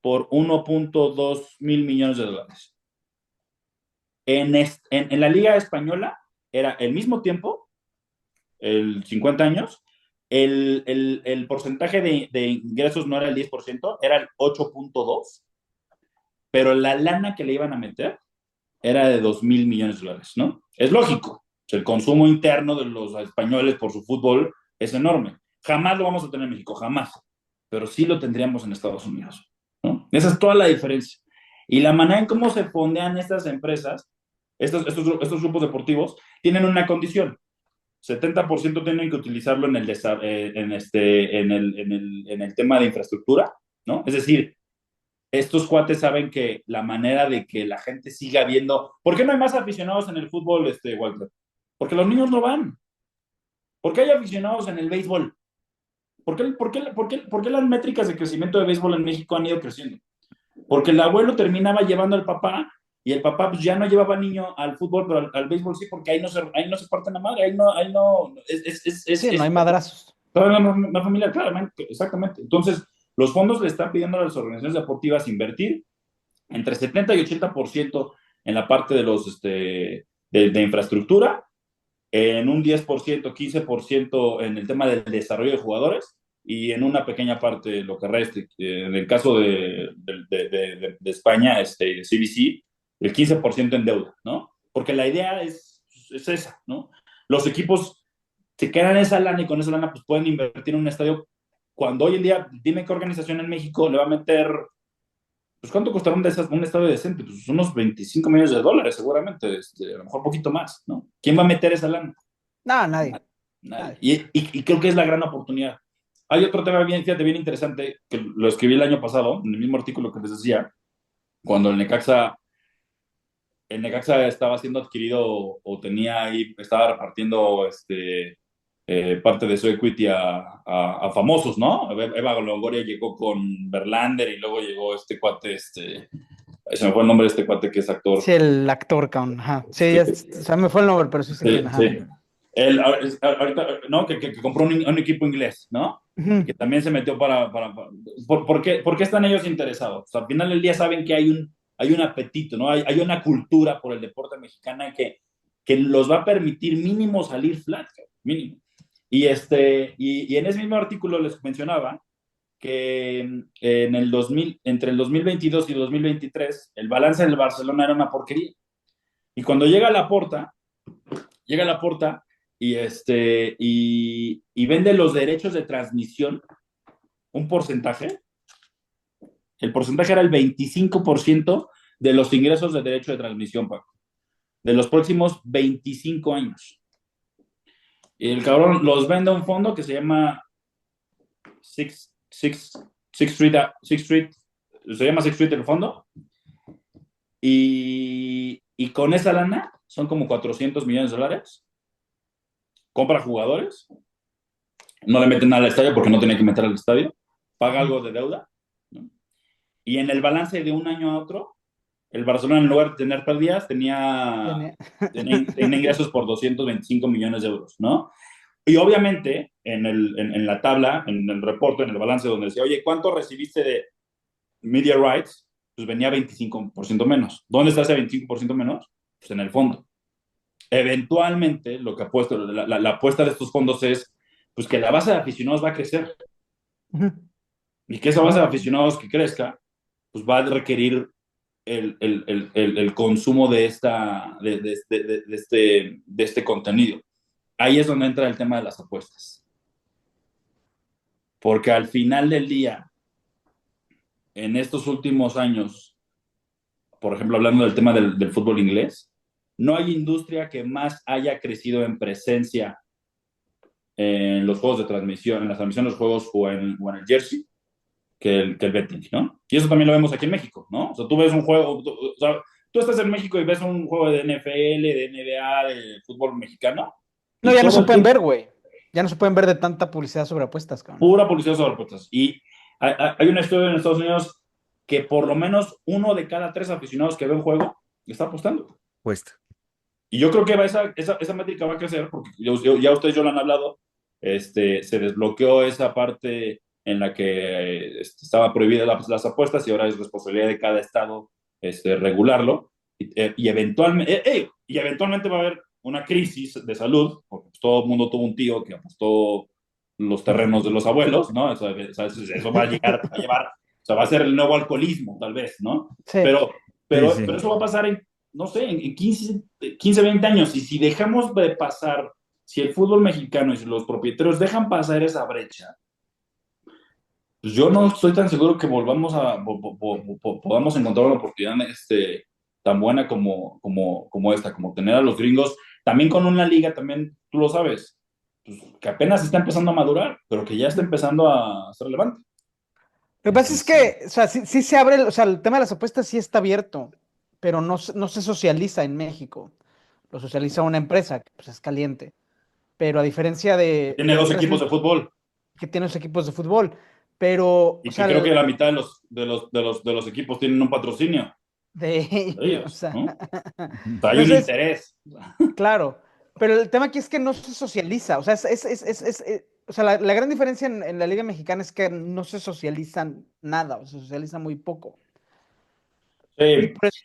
por $1.2 mil millones. En la Liga Española era el mismo tiempo, el 50 años, el porcentaje de ingresos no era el 10%, era el 8.2%, pero la lana que le iban a meter era de $2 mil millones, ¿no? Es lógico, el consumo interno de los españoles por su fútbol es enorme. Jamás lo vamos a tener en México, jamás, pero sí lo tendríamos en Estados Unidos, ¿no? Esa es toda la diferencia. Y la manera en cómo se fondean estas empresas, estos grupos deportivos, tienen una condición. 70% tienen que utilizarlo en el tema de infraestructura, ¿no? Es decir, estos cuates saben que la manera de que la gente siga viendo. ¿Por qué no hay más aficionados en el fútbol, Walter? Porque los niños no van. ¿Por qué hay aficionados en el béisbol? ¿Por qué las métricas de crecimiento de béisbol en México han ido creciendo? Porque el abuelo terminaba llevando al papá, y el papá pues, ya no llevaba niño al fútbol, pero al béisbol sí, porque ahí no se parten la madre, ahí no, Sí, no hay madrazos. una familia, claramente, exactamente. Entonces, los fondos le están pidiendo a las organizaciones deportivas invertir entre 70 y 80% en la parte de infraestructura, en un 10%, 15% en el tema del desarrollo de jugadores, y en una pequeña parte lo que reste. En el caso de España, de CBC, el 15% en deuda, ¿no? Porque la idea es esa, ¿no? Los equipos se quedan esa lana y con esa lana pues pueden invertir en un estadio. Cuando hoy en día, dime qué organización en México le va a meter, pues cuánto costará un estadio decente, pues unos $25 millones seguramente, a lo mejor un poquito más, ¿no? ¿Quién va a meter esa lana? No, nadie, Nadie. nadie. Y creo que es la gran oportunidad. Hay otro tema bien, fíjate, bien interesante, que lo escribí el año pasado, en el mismo artículo que les decía, cuando el Necaxa estaba siendo adquirido o tenía ahí, estaba repartiendo parte de su equity a famosos, ¿no? Eva Longoria llegó con Verlander y luego llegó este cuate, se me fue el nombre de este cuate que es actor. Sí, el actor, cabrón, ajá. Sí, ya, o sea, me fue el nombre, pero sí sé quién, Sí, ajá. sí. Él, ahorita, ¿no? Que compró un equipo inglés, ¿no? Y Ujú. que también se metió ¿por qué están ellos interesados? O sea, al final del día saben que hay un apetito, ¿no? Hay una cultura por el deporte mexicano que los va a permitir mínimo salir flat, mínimo. Y en ese mismo artículo les mencionaba que entre el 2022 y 2023 el balance del Barcelona era una porquería. Y cuando llega la porta y vende los derechos de transmisión, un porcentaje, el porcentaje era el 25% de los ingresos de derecho de transmisión, Paco, de los próximos 25 años. Y el cabrón los vende a un fondo que se llama Six Street, se llama Six Street el fondo, y con esa lana son como $400 millones, compra jugadores, no le meten nada al estadio porque no tenía que meter al estadio, paga algo de deuda, ¿no? Y en el balance de un año a otro, el Barcelona, en lugar de tener pérdidas, tenía, Tiene- tenía ingresos por 225 millones de euros, ¿no? Y obviamente, en la tabla, en el reporte, en el balance, donde decía, oye, ¿cuánto recibiste de media rights? Pues venía 25% menos. ¿Dónde está ese 25% menos? Pues en el fondo. Eventualmente, lo que apuesta, la apuesta de estos fondos es pues que la base de aficionados va a crecer Ujú. y que esa base de aficionados que crezca, pues va a requerir el consumo de este contenido. Ahí es donde entra el tema de las apuestas. Porque al final del día, en estos últimos años, por ejemplo, hablando del tema del fútbol inglés, no hay industria que más haya crecido en presencia en los juegos de transmisión, en la transmisión de los juegos o en el jersey, que el betting, ¿no? Y eso también lo vemos aquí en México, ¿no? O sea, tú ves un juego, o sea, tú estás en México y ves un juego de NFL, de NBA, de fútbol mexicano, No, y ya no todo se el pueden tiempo, ver, güey. Ya no se pueden ver de tanta publicidad sobre apuestas, cabrón. pura publicidad sobre apuestas. Y hay un estudio en Estados Unidos que por lo menos uno de cada tres aficionados que ve un juego está apostando. Puesta. Y yo creo que esa métrica va a crecer porque ya ustedes ya lo han hablado, se desbloqueó esa parte en la que estaba prohibida las apuestas y ahora es responsabilidad de cada estado regularlo y eventualmente va a haber una crisis de salud porque pues, todo el mundo tuvo un tío que apostó los terrenos de los abuelos, ¿no? Eso va a llevar, o sea, va a ser el nuevo alcoholismo, tal vez, ¿no? Sí. Pero, Sí, pero, sí. pero eso va a pasar no sé, en 15, 20 años. Y si dejamos de pasar, si el fútbol mexicano y si los propietarios dejan pasar esa brecha, pues yo no estoy tan seguro que podamos encontrar una oportunidad tan buena como esta, como tener a los gringos, también con una liga, también tú lo sabes, pues, que apenas está empezando a madurar, pero que ya está empezando a ser relevante. Lo que pasa es Entonces, que, o sea, sí se abre, o sea, el tema de las apuestas sí está abierto, pero no se socializa en México. Lo socializa una empresa, que pues es caliente. Pero a diferencia Tiene de dos otras equipos de fútbol que tienen los equipos de fútbol, pero, o y que sea, creo que la mitad de los equipos tienen un patrocinio de de ellos, o ellos, sea, ¿no? ujú. O sea, hay un entonces, interés. claro, pero el tema aquí es que no se socializa, o sea, o sea, la gran diferencia en la Liga Mexicana es que no se socializa nada, o se socializa muy poco. Y Sí, por eso,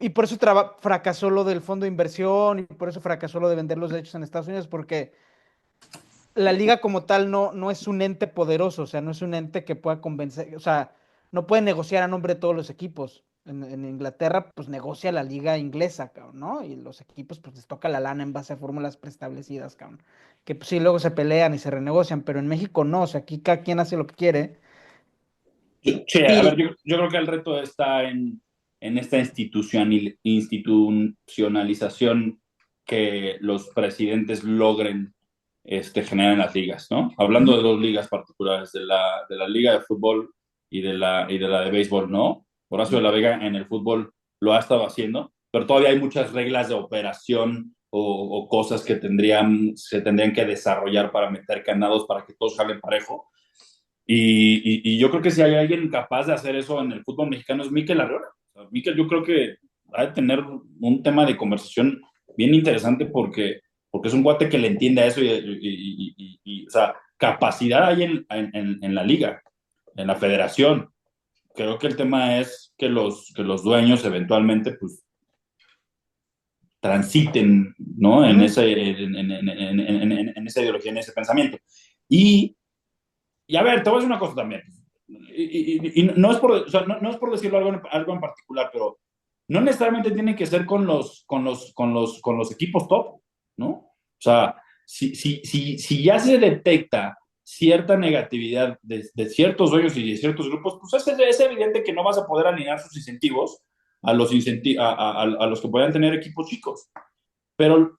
y por eso fracasó lo del fondo de inversión y por eso fracasó lo de vender los derechos en Estados Unidos, porque la liga como tal no es un ente poderoso, o sea, no es un ente que pueda convencer, o sea, no puede negociar a nombre de todos los equipos. En Inglaterra, pues negocia la liga inglesa, cabrón, ¿no? Y los equipos, pues les toca la lana en base a fórmulas preestablecidas, cabrón. Que pues sí, luego se pelean y se renegocian, pero en México no, o sea, aquí cada quien hace lo que quiere. Sí, a ver, Y, yo creo que el reto está en esta institucionalización que los presidentes logren generar en las ligas, ¿no? Hablando ujú, de dos ligas particulares, de la liga de fútbol y de la de béisbol, ¿no? Horacio ujú, de la Vega en el fútbol lo ha estado haciendo, pero todavía hay muchas reglas de operación o cosas que se tendrían que desarrollar para meter candados para que todos salen parejo. Y yo creo que si hay alguien capaz de hacer eso en el fútbol mexicano es Mikel Arriola. O sea, Mikel, yo creo que va a tener un tema de conversación bien interesante porque es un guate que le entiende a eso o sea, capacidad hay en la liga, en la federación. Creo que el tema es que los dueños eventualmente pues transiten, ¿no? ujú. En esa ideología, en ese pensamiento. Y y a ver, te voy a decir una cosa también. Y no es por, o sea, no es por decirlo algo en particular, pero no necesariamente tiene que ser con los equipos top, ¿no? O sea, si ya se detecta cierta negatividad de ciertos dueños y de ciertos grupos, pues es evidente que no vas a poder alinear sus incentivos a los que puedan tener equipos chicos. Pero,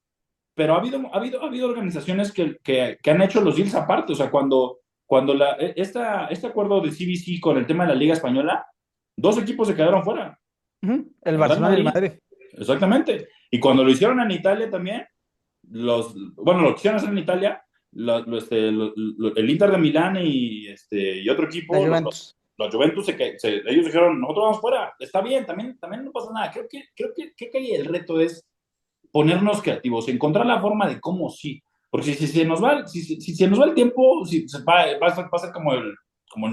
pero ha habido organizaciones que han hecho los deals aparte. O sea, cuando este acuerdo de CBC con el tema de la Liga Española, dos equipos se quedaron fuera. Ujú, el El Real Barcelona y el Madrid, Madrid. exactamente. Y cuando lo hicieron en Italia también, bueno, lo quisieron hacer en Italia, el Inter de Milán y otro La equipo, Juventus. los Juventus, ellos dijeron, nosotros vamos fuera, está bien, también no pasa nada. Creo que ahí el reto es ponernos creativos, encontrar la forma de cómo sí. Porque si se nos va, si se nos va el tiempo, va a ser como el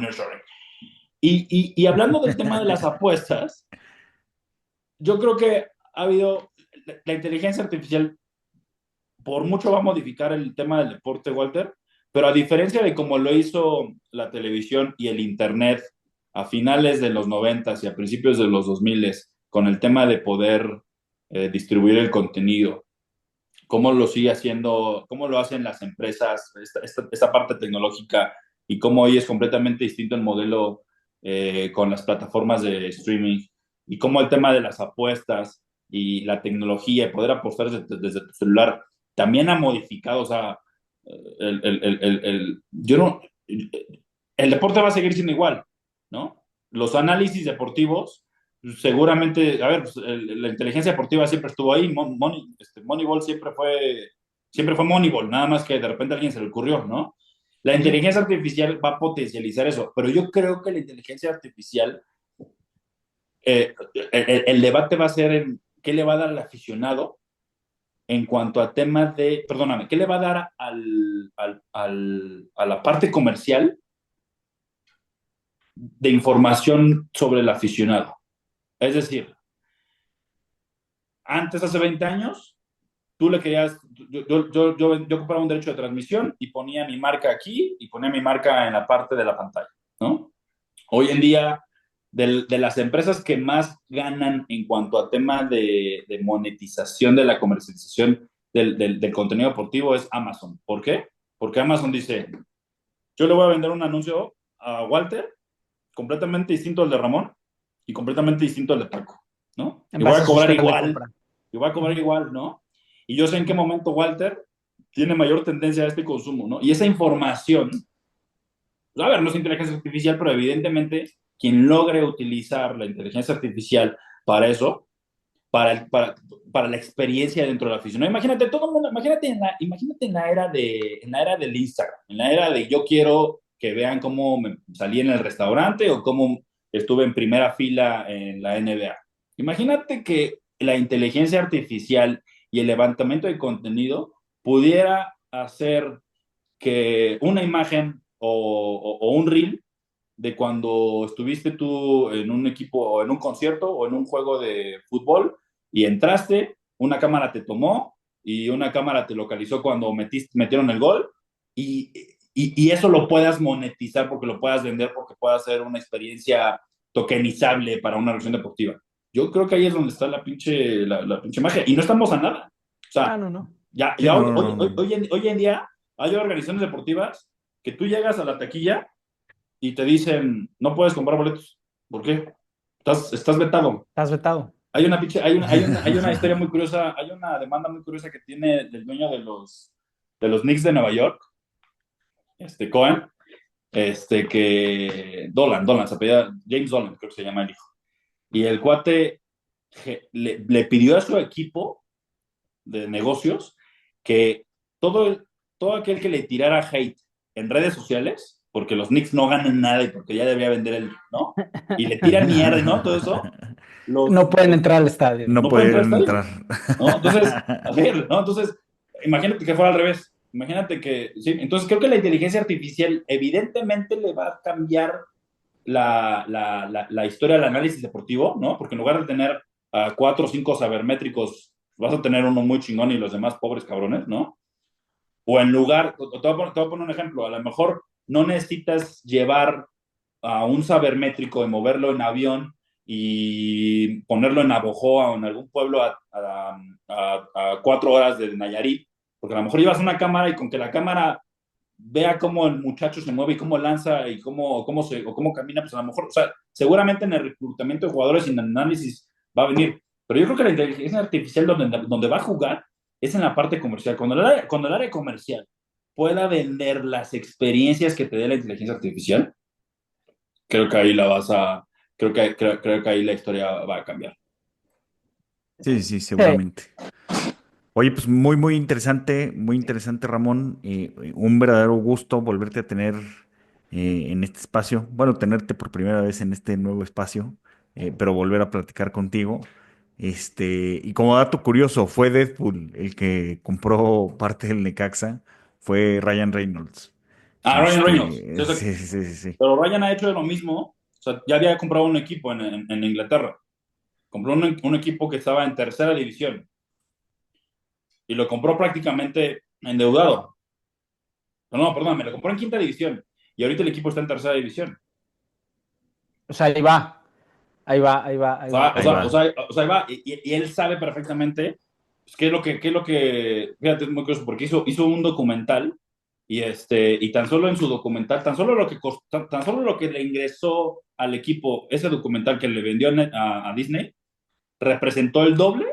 nearshoring. Y hablando del tema de las apuestas, yo creo que ha habido, la inteligencia artificial por mucho va a modificar el tema del deporte, Walter, pero a diferencia de como lo hizo la televisión y el Internet a finales de los 90 y a principios de los 2000 con el tema de poder distribuir el contenido, cómo lo sigue haciendo, cómo lo hacen las empresas, esta parte tecnológica y cómo hoy es completamente distinto el modelo con las plataformas de streaming y cómo el tema de las apuestas y la tecnología y poder apostar desde tu celular también ha modificado, o sea, yo no, el deporte va a seguir siendo igual, ¿no? Los análisis deportivos seguramente, a ver, pues, la inteligencia deportiva siempre estuvo ahí, Moneyball siempre fue Moneyball, nada más que de repente a alguien se le ocurrió, ¿no? La Ujú. inteligencia artificial va a potencializar eso, pero yo creo que la inteligencia artificial, el debate va a ser en qué le va a dar al aficionado en cuanto a temas de, perdóname, qué le va a dar a la parte comercial de información sobre el aficionado. Es decir, antes, hace 20 años, tú le querías, yo compraba un derecho de transmisión y ponía mi marca aquí y ponía mi marca en la parte de la pantalla, ¿no? Hoy en día, de las empresas que más ganan en cuanto a tema de monetización de la comercialización del contenido deportivo es Amazon. ¿Por qué? Porque Amazon dice, yo le voy a vender un anuncio a Walter completamente distinto al de Ramón y completamente distinto al de Paco, ¿no? En base a sus temas de compra. Y voy a cobrar Ujú. igual, ¿no? Y yo sé en qué momento Walter tiene mayor tendencia a este consumo, ¿no? Y esa información, pues, a ver, no es inteligencia artificial, pero evidentemente quien logre utilizar la inteligencia artificial para eso, para la experiencia dentro de la afición. ¿No? Imagínate todo el mundo, imagínate en la era del Instagram, en la era de yo quiero que vean cómo me salí en el restaurante o cómo estuve en primera fila en la NBA. Imagínate que la inteligencia artificial y el levantamiento de contenido pudiera hacer que una imagen o un reel de cuando estuviste tú en un equipo o en un concierto o en un juego de fútbol y entraste, una cámara te tomó y una cámara te localizó cuando metieron el gol y eso lo puedas monetizar porque lo puedas vender, porque pueda ser una experiencia tokenizable para una relación deportiva. Yo creo que ahí es donde está la pinche magia. Y no estamos a nada. O Ah, sea, no, no. ya, Sí, ya no, no, no, no. hoy en día hay organizaciones deportivas que tú llegas a la taquilla y te dicen, no puedes comprar boletos. ¿Por qué? Estás vetado. Estás vetado. Hay una historia muy curiosa, hay una demanda muy curiosa que tiene el dueño de los Knicks de Nueva York, Cohen, Dolan, se apellida James Dolan, creo que se llama el hijo. Y el cuate le pidió a su equipo de negocios que todo, todo aquel que le tirara hate en redes sociales, porque los Knicks no ganan nada y porque ya debía vender el, ¿no? Y le tiran mierda, ¿no? Todo eso, No pueden entrar al estadio. No no pueden entrar al pudieron estadio, entrar. ¿no? Entonces, a ver, ¿no? Entonces, imagínate que fuera al revés. Imagínate que, sí, entonces creo que la inteligencia artificial evidentemente le va a cambiar la historia del análisis deportivo, ¿no? Porque en lugar de tener a 4 o 5 sabermétricos, vas a tener uno muy chingón y los demás pobres cabrones, ¿no? O en lugar, te voy a poner un ejemplo, a lo mejor no necesitas llevar a un sabermétrico y moverlo en avión y ponerlo en Abojoa o en algún pueblo a 4 horas de Nayarit, porque a lo mejor llevas una cámara y con que la cámara vea cómo el muchacho se mueve y cómo lanza y cómo camina, pues a lo mejor, o sea, seguramente en el reclutamiento de jugadores y en el análisis va a venir. Pero yo creo que la inteligencia artificial donde va a jugar es en la parte comercial. Cuando el área comercial pueda vender las experiencias que te dé la inteligencia artificial, creo que ahí la vas a, creo que ahí la historia va a cambiar. Sí, sí, Sí. seguramente. Oye, pues muy interesante, Ramón. Un verdadero gusto volverte a tener en este espacio. Bueno, tenerte por primera vez en este nuevo espacio, pero volver a platicar contigo. Y como dato curioso, fue Deadpool el que compró parte del Necaxa, fue Ryan Reynolds. Ryan Reynolds. Sí, sí, sí, sí, sí. Pero Ryan ha hecho lo mismo. O sea, ya había comprado un equipo en Inglaterra. Compró un equipo que estaba en tercera división y lo compró prácticamente endeudado. No, perdón, me lo compró en quinta división y ahorita el equipo está en tercera división. O sea, ahí va. Ahí va, ahí va, ahí va. Ahí va. Ahí va, y él sabe perfectamente pues, fíjate, es muy curioso, porque hizo un documental y tan solo en su documental, tan solo lo que le ingresó al equipo, ese documental que le vendió a Disney, representó el doble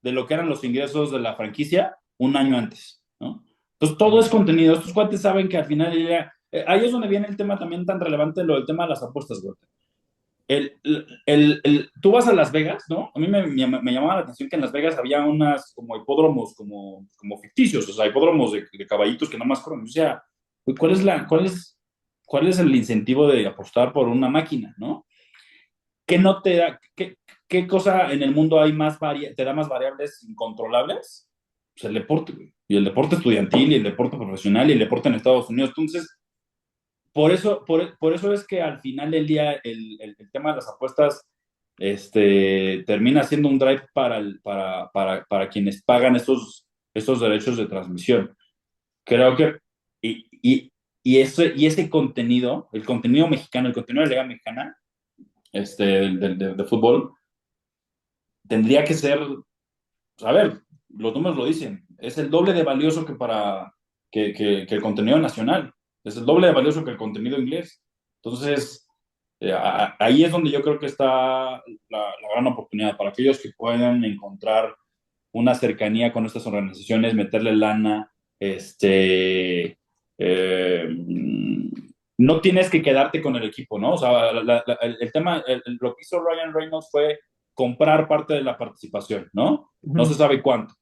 de lo que eran los ingresos de la franquicia un año antes, ¿no? Entonces todo es contenido, estos cuates saben que al final ahí es donde viene el tema también tan relevante, lo del tema de las apuestas, güey. Tú vas a Las Vegas, ¿no? A mí me llamaba la atención que en Las Vegas había unas como hipódromos como ficticios, o sea, hipódromos de caballitos que no más corren. O sea, cuál es el incentivo de apostar por una máquina, ¿no? ¿Qué no te da, qué cosa en el mundo te da más variables incontrolables? Pues el deporte, güey. Y el deporte estudiantil, y el deporte profesional, y el deporte en Estados Unidos. Entonces, por eso es que al final del día el tema de las apuestas termina siendo un drive para quienes pagan estos derechos de transmisión. Creo que, y, y, y ese contenido, el contenido mexicano, el contenido de la Liga Mexicana, de fútbol, tendría que ser, pues, a ver, los números lo dicen, es el doble de valioso que el contenido nacional, es el doble de valioso que el contenido inglés. Entonces, ahí es donde yo creo que está la gran oportunidad para aquellos que puedan encontrar una cercanía con estas organizaciones, meterle lana, eh, no tienes que quedarte con el equipo, ¿no? O sea, el tema, lo que hizo Ryan Reynolds fue comprar parte de la participación, ¿no? No se Ujú. sabe cuánto,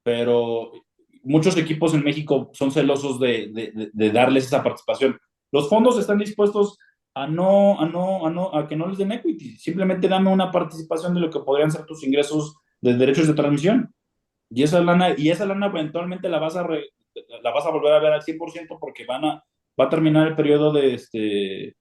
pero muchos equipos en México son celosos de darles esa participación. Los fondos están dispuestos a que no les den equity, simplemente dame una participación de lo que podrían ser tus ingresos de derechos de transmisión. Y esa lana eventualmente la vas a volver a ver al 100% porque va a terminar el periodo Sí,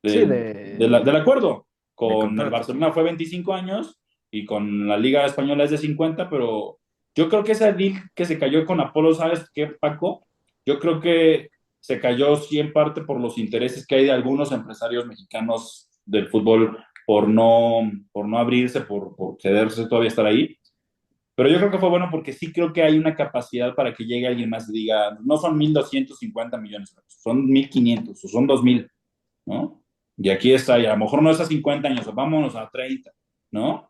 del acuerdo. De Con el contrato. Barcelona fue 25 años y con la Liga Española es de 50, pero yo creo que ese deal que se cayó con Apolo, ¿sabes qué, Paco? Yo creo que se cayó sí en parte por los intereses que hay de algunos empresarios mexicanos del fútbol por no abrirse, por cederse todavía estar ahí. Pero yo creo que fue bueno porque sí creo que hay una capacidad para que llegue alguien más y diga, no son 1,250 millones, son 1,500 o son 2,000, ¿no? Y aquí está, y a lo mejor no es a 50 años, vámonos a 30, ¿no?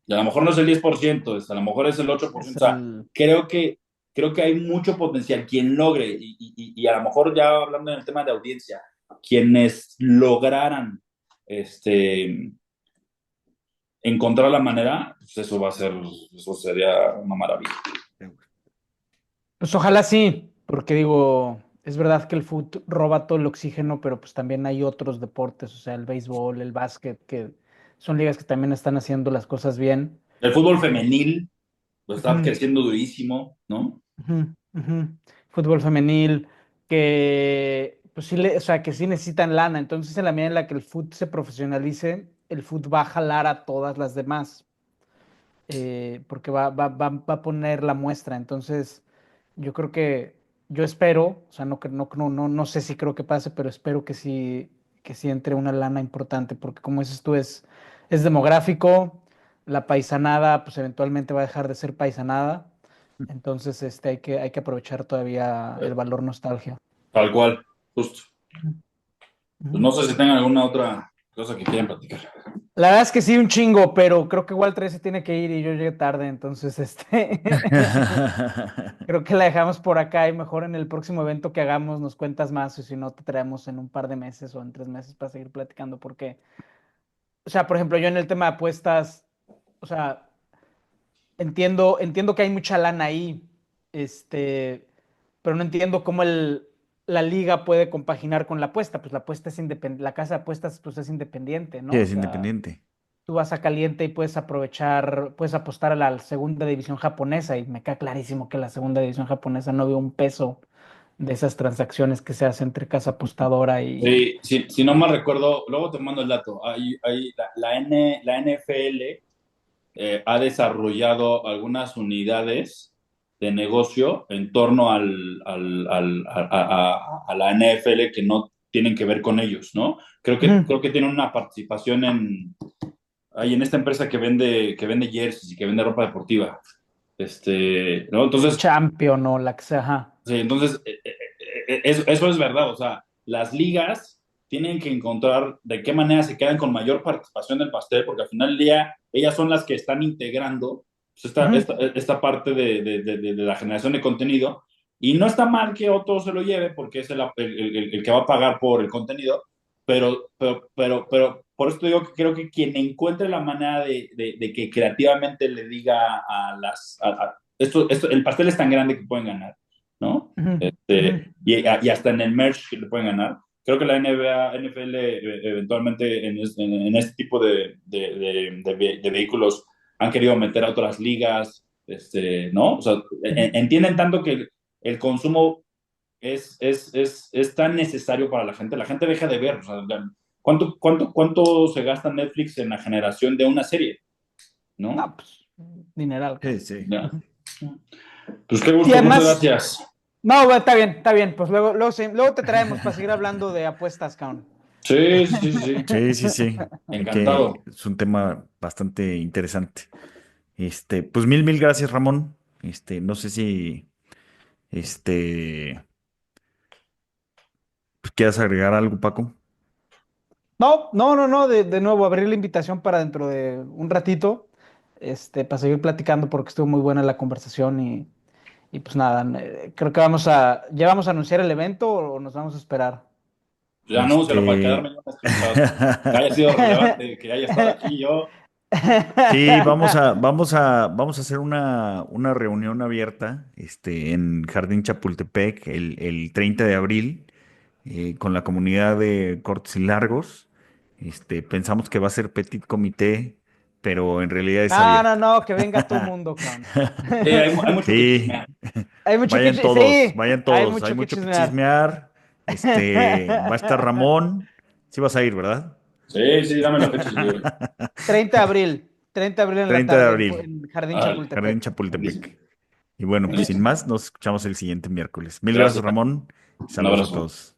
Y a lo mejor no es el 10%, a lo mejor es el Es 8%. O sea, el... creo que hay mucho potencial. Quien logre, y a lo mejor ya hablando en el tema de audiencia, quienes lograran este, encontrar la manera, pues eso va a ser, eso sería una maravilla. Pues ojalá sí, porque digo, es verdad que el fútbol roba todo el oxígeno, pero pues también hay otros deportes, o sea, el béisbol, el básquet, que son ligas que también están haciendo las cosas bien. El fútbol femenil pues, está Ujú, creciendo durísimo, ¿no? ujú, ujú. Fútbol femenil, que pues sí, o sea, que sí necesitan lana. Entonces, en la medida en la que el fútbol se profesionalice, el fútbol va a jalar a todas las demás, porque va a poner la muestra. Entonces, yo creo que, yo espero, o sea, no sé si creo que pase, pero espero que sí entre una lana importante, porque como dices tú, es demográfico, la paisanada, pues eventualmente va a dejar de ser paisanada. Entonces, hay que aprovechar todavía el valor nostalgia. Tal cual, justo. Pues Ujú. no sé si tengan alguna otra cosa que quieran platicar. La verdad es que sí, un chingo, pero creo que igual 13 tiene que ir y yo llegué tarde, entonces creo que la dejamos por acá y mejor en el próximo evento que hagamos nos cuentas más o si no te traemos en un par de meses o en 3 meses para seguir platicando porque, o sea, por ejemplo, yo en el tema de apuestas, o sea, entiendo que hay mucha lana ahí, pero no entiendo cómo la liga puede compaginar con la apuesta, pues la apuesta es independiente, la casa de apuestas pues es independiente, Sí, ¿no? O es sea, independiente. tú vas a Caliente y puedes aprovechar, puedes apostar a la segunda división japonesa y me queda clarísimo que la segunda división japonesa no veo un peso de esas transacciones que se hacen entre casa apostadora y... Sí, sí, si no mal recuerdo, luego te mando el dato. La NFL ha desarrollado algunas unidades de negocio en torno a la NFL que no tienen que ver con ellos, ¿no? Ujú. Creo que tienen una participación en esta empresa que vende jerseys y que vende ropa deportiva. ¿No? Entonces, Champion o la que sea, ajá. sí, entonces, eso es verdad, o sea, las ligas tienen que encontrar de qué manera se quedan con mayor participación del pastel, porque al final del día ellas son las que están integrando pues, Ujú, esta parte de la generación de contenido, y no está mal que otro se lo lleve, porque es el que va a pagar por el contenido, pero por eso te digo que creo que quien encuentre la manera de que creativamente le diga el pastel es tan grande que pueden ganar, ¿no? ujú, ujú. Y hasta en el merch que le pueden ganar. Creo que la NBA, NFL eventualmente en este tipo de vehículos han querido meter a otras ligas, ¿no? O sea, Ujú. entienden tanto que el consumo es tan necesario para la gente deja de ver, o sea, cuánto se gasta Netflix en la generación de una serie, ¿no? No, pues, dineral, Sí, cabrón. sí. Ya. Ujú. Pues qué Y gusto, muchas además, gracias. no, güey, está bien, pues luego te traemos para seguir hablando de apuestas, cabrón. Sí, sí, sí, sí. Sí, sí, sí. Encantado. Es un tema bastante interesante. Pues mil gracias, Ramón. No sé si, este, pues, quieras agregar algo, Paco. No, de nuevo, abrir la invitación para dentro de un ratito, para seguir platicando porque estuvo muy buena la conversación y pues nada, creo que ¿ya vamos a anunciar el evento o nos vamos a esperar? Ya anúncialo para quedarme yo que haya sido relevante, que haya estado aquí yo. Sí, vamos a hacer una reunión abierta, en Jardín Chapultepec el 30 de abril, con la comunidad de cortos y largos. Pensamos que va a ser petit comité, pero en realidad es abierta. No, que venga todo el mundo, cabrón. Hay mucho que Sí, chismear. Sí, vayan hay todos, hay mucho que mucho que chismear. chismear. Va a estar Ramón, sí vas a ir, ¿verdad? Sí, sí, dame la fecha si voy. 30 de abril en la 30 de tarde abril, en Jardín Órale, Jardín Chapultepec. buenísimo. Chapultepec. Y bueno, pues sin Buenísimo. más, nos escuchamos el siguiente miércoles. Mil gracias, Gracias. Ramón, y Un saludos a abrazo. todos.